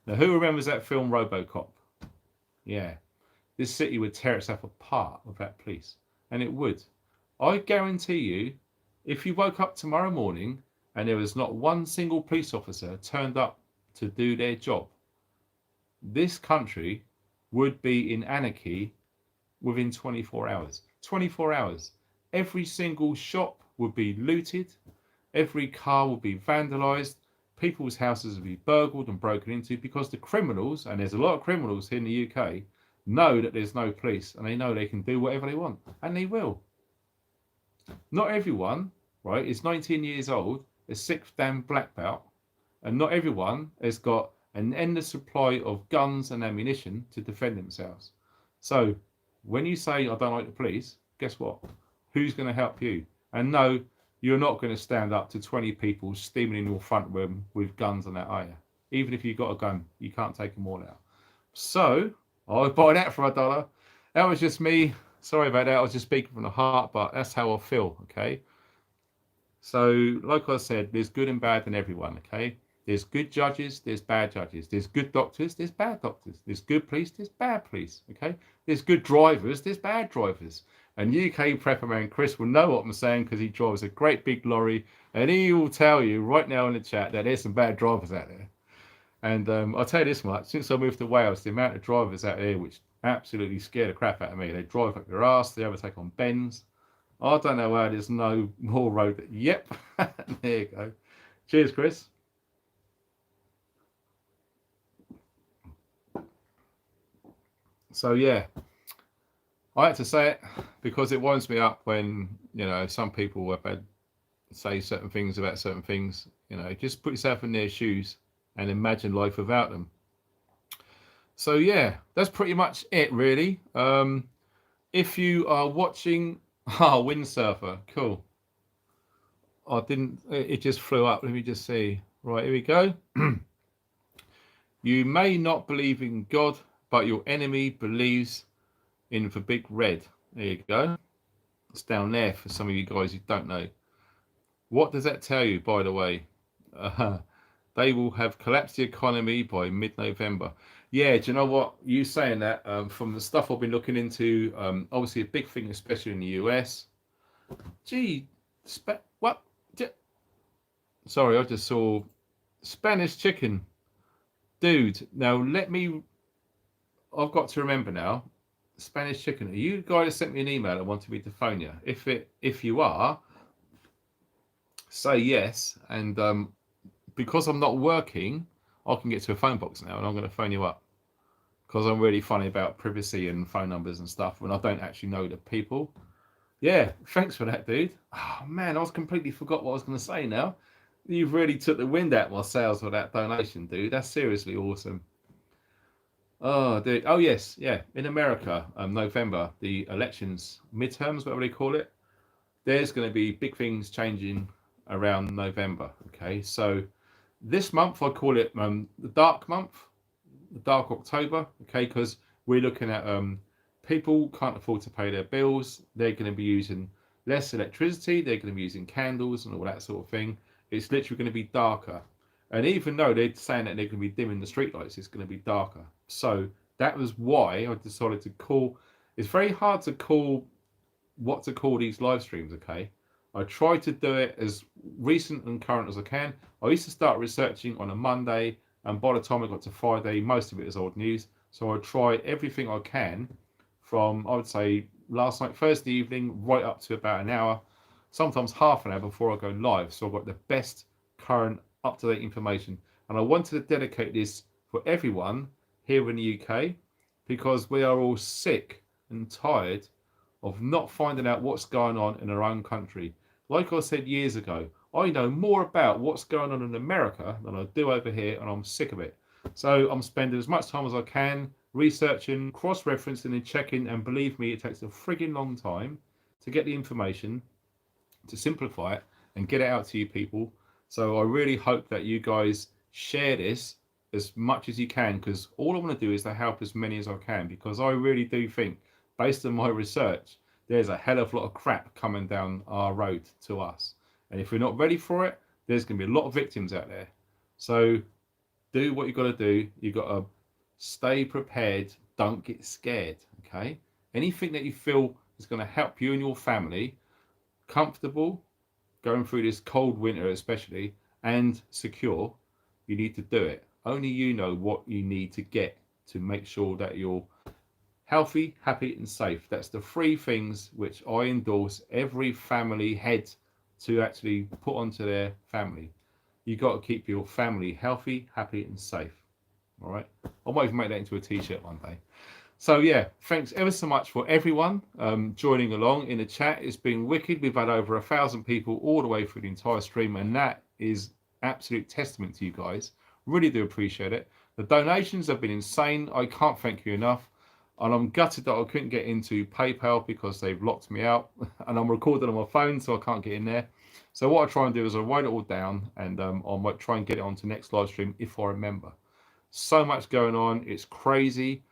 Now, who remembers that film RoboCop? Yeah, this city would tear itself apart without police, and it would. I guarantee you, if you woke up tomorrow morning and there was not one single police officer turned up to do their job, this country would be in anarchy within 24 hours. 24 hours. Every single shop would be looted. Every car would be vandalized. People's houses would be burgled and broken into because the criminals, and there's a lot of criminals here in the UK, know that there's no police and they know they can do whatever they want, and they will. Not everyone, right, is 19 years old, a sixth dan black belt, and not everyone has got an endless supply of guns and ammunition to defend themselves. So when you say, I don't like the police, guess what? Who's going to help you? And no, you're not going to stand up to 20 people steaming in your front room with guns and that, are you? Even if you've got a gun, you can't take them all out. So I'll buy that for $1. That was just me. Sorry about that. I was just speaking from the heart, but that's how I feel, okay? So like I said, there's good and bad in everyone, okay? There's good judges, there's bad judges. There's good doctors, there's bad doctors. There's good police, there's bad police, okay? There's good drivers, there's bad drivers. And UK prepper man Chris will know what I'm saying because he drives a great big lorry, and he will tell you right now in the chat that there's some bad drivers out there. And I'll tell you this much, since I moved to Wales, the amount of drivers out there which absolutely scare the crap out of me. They drive up their ass, they overtake on bends. I don't know why there's no more road. Yep, there you go. Cheers, Chris. So yeah, I had to say it because it winds me up when, some people have had say certain things about certain things. Just put yourself in their shoes and imagine life without them. So yeah, that's pretty much it really. If you are watching, windsurfer, cool. It just flew up. Let me just see. Right, here we go. You may not believe in God, but your enemy believes in the big red. There you go. It's down there for some of you guys who don't know. What does that tell you, by the way? they will have collapsed the economy by mid-November. Yeah, do you know what? You saying that, from the stuff I've been looking into, obviously a big thing, especially in the US. Gee, what? Sorry, I just saw Spanish chicken. Dude, now I've got to remember now. Spanish chicken. Are you guys sent me an email and wanted me to phone you? If you are, say yes. And because I'm not working, I can get to a phone box now, and I'm going to phone you up because I'm really funny about privacy and phone numbers and stuff when I don't actually know the people. Yeah, thanks for that, dude. Oh man, I was completely forgot what I was going to say now. You've really took the wind out of my sails with that donation, dude. That's seriously awesome. Oh, dude. Oh, yes. Yeah. In America, November, the elections, midterms, whatever they call it, there's going to be big things changing around November. Okay. So this month, I call it the dark month, the dark October. Okay. Because we're looking at people can't afford to pay their bills. They're going to be using less electricity. They're going to be using candles and all that sort of thing. It's literally going to be darker. And even though they're saying that they're going to be dimming the streetlights, it's going to be darker. So that was why I decided to call. It's very hard to call what to call these live streams, okay? I try to do it as recent and current as I can. I used to start researching on a Monday, and by the time I got to Friday, most of it is old news. So I try everything I can from, I would say, last night, Thursday evening, right up to about an hour, sometimes half an hour before I go live. So I've got the best current up-to-date information. And I wanted to dedicate this for everyone here in the UK because we are all sick and tired of not finding out what's going on in our own country. Like I said years ago, I know more about what's going on in America than I do over here, and I'm sick of it. So I'm spending as much time as I can researching, cross-referencing and checking, and believe me, it takes a frigging long time to get the information, to simplify it and get it out to you people. So I really hope that you guys share this as much as you can, because all I want to do is to help as many as I can, because I really do think, based on my research, there's a hell of a lot of crap coming down our road to us. And if we're not ready for it, there's going to be a lot of victims out there. So do what you've got to do. You've got to stay prepared. Don't get scared, okay? Anything that you feel is going to help you and your family comfortable, going through this cold winter especially, and secure, you need to do it. Only you know what you need to get to make sure that you're healthy, happy and safe. That's the three things which I endorse every family head to actually put onto their family. You got to keep your family healthy, happy and safe. All right, I might even make that into a t-shirt one day. So yeah, thanks ever so much for everyone joining along in the chat. It's been wicked. We've had over 1,000 people all the way through the entire stream, and that is absolute testament to you guys. Really do appreciate it. The donations have been insane. I can't thank you enough. And I'm gutted that I couldn't get into PayPal because they've locked me out, and I'm recording on my phone, so I can't get in there. So what I try and do is I write it all down, and I might try and get it onto next live stream if I remember. So much going on. It's crazy.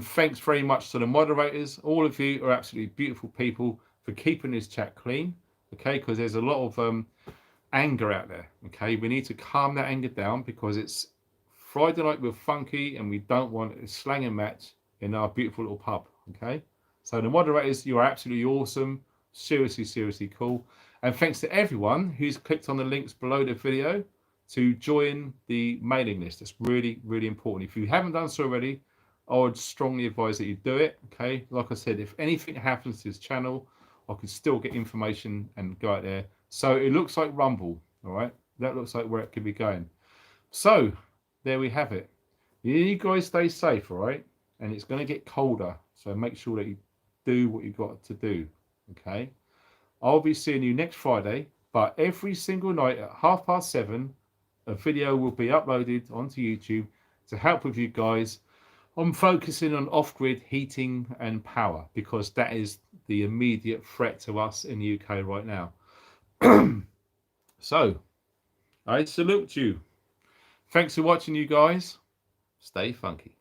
Thanks very much to the moderators. All of you are absolutely beautiful people for keeping this chat clean, okay? Because there's a lot of anger out there, okay? We need to calm that anger down because it's Friday night with Funky, and we don't want a slang and match in our beautiful little pub, okay? So the moderators, you are absolutely awesome. Seriously, seriously cool. And thanks to everyone who's clicked on the links below the video to join the mailing list. It's really, really important. If you haven't done so already, I would strongly advise that you do it, okay? Like I said, if anything happens to this channel, I can still get information and go out there. So it looks like Rumble, all right? That looks like where it could be going. So there we have it. You guys stay safe, all right? And it's going to get colder, so make sure that you do what you've got to do, okay? I'll be seeing you next Friday, but every single night at 7:30, a video will be uploaded onto YouTube to help with you guys. I'm focusing on off-grid heating and power because that is the immediate threat to us in the UK right now. So, I salute you. Thanks for watching, you guys. Stay funky.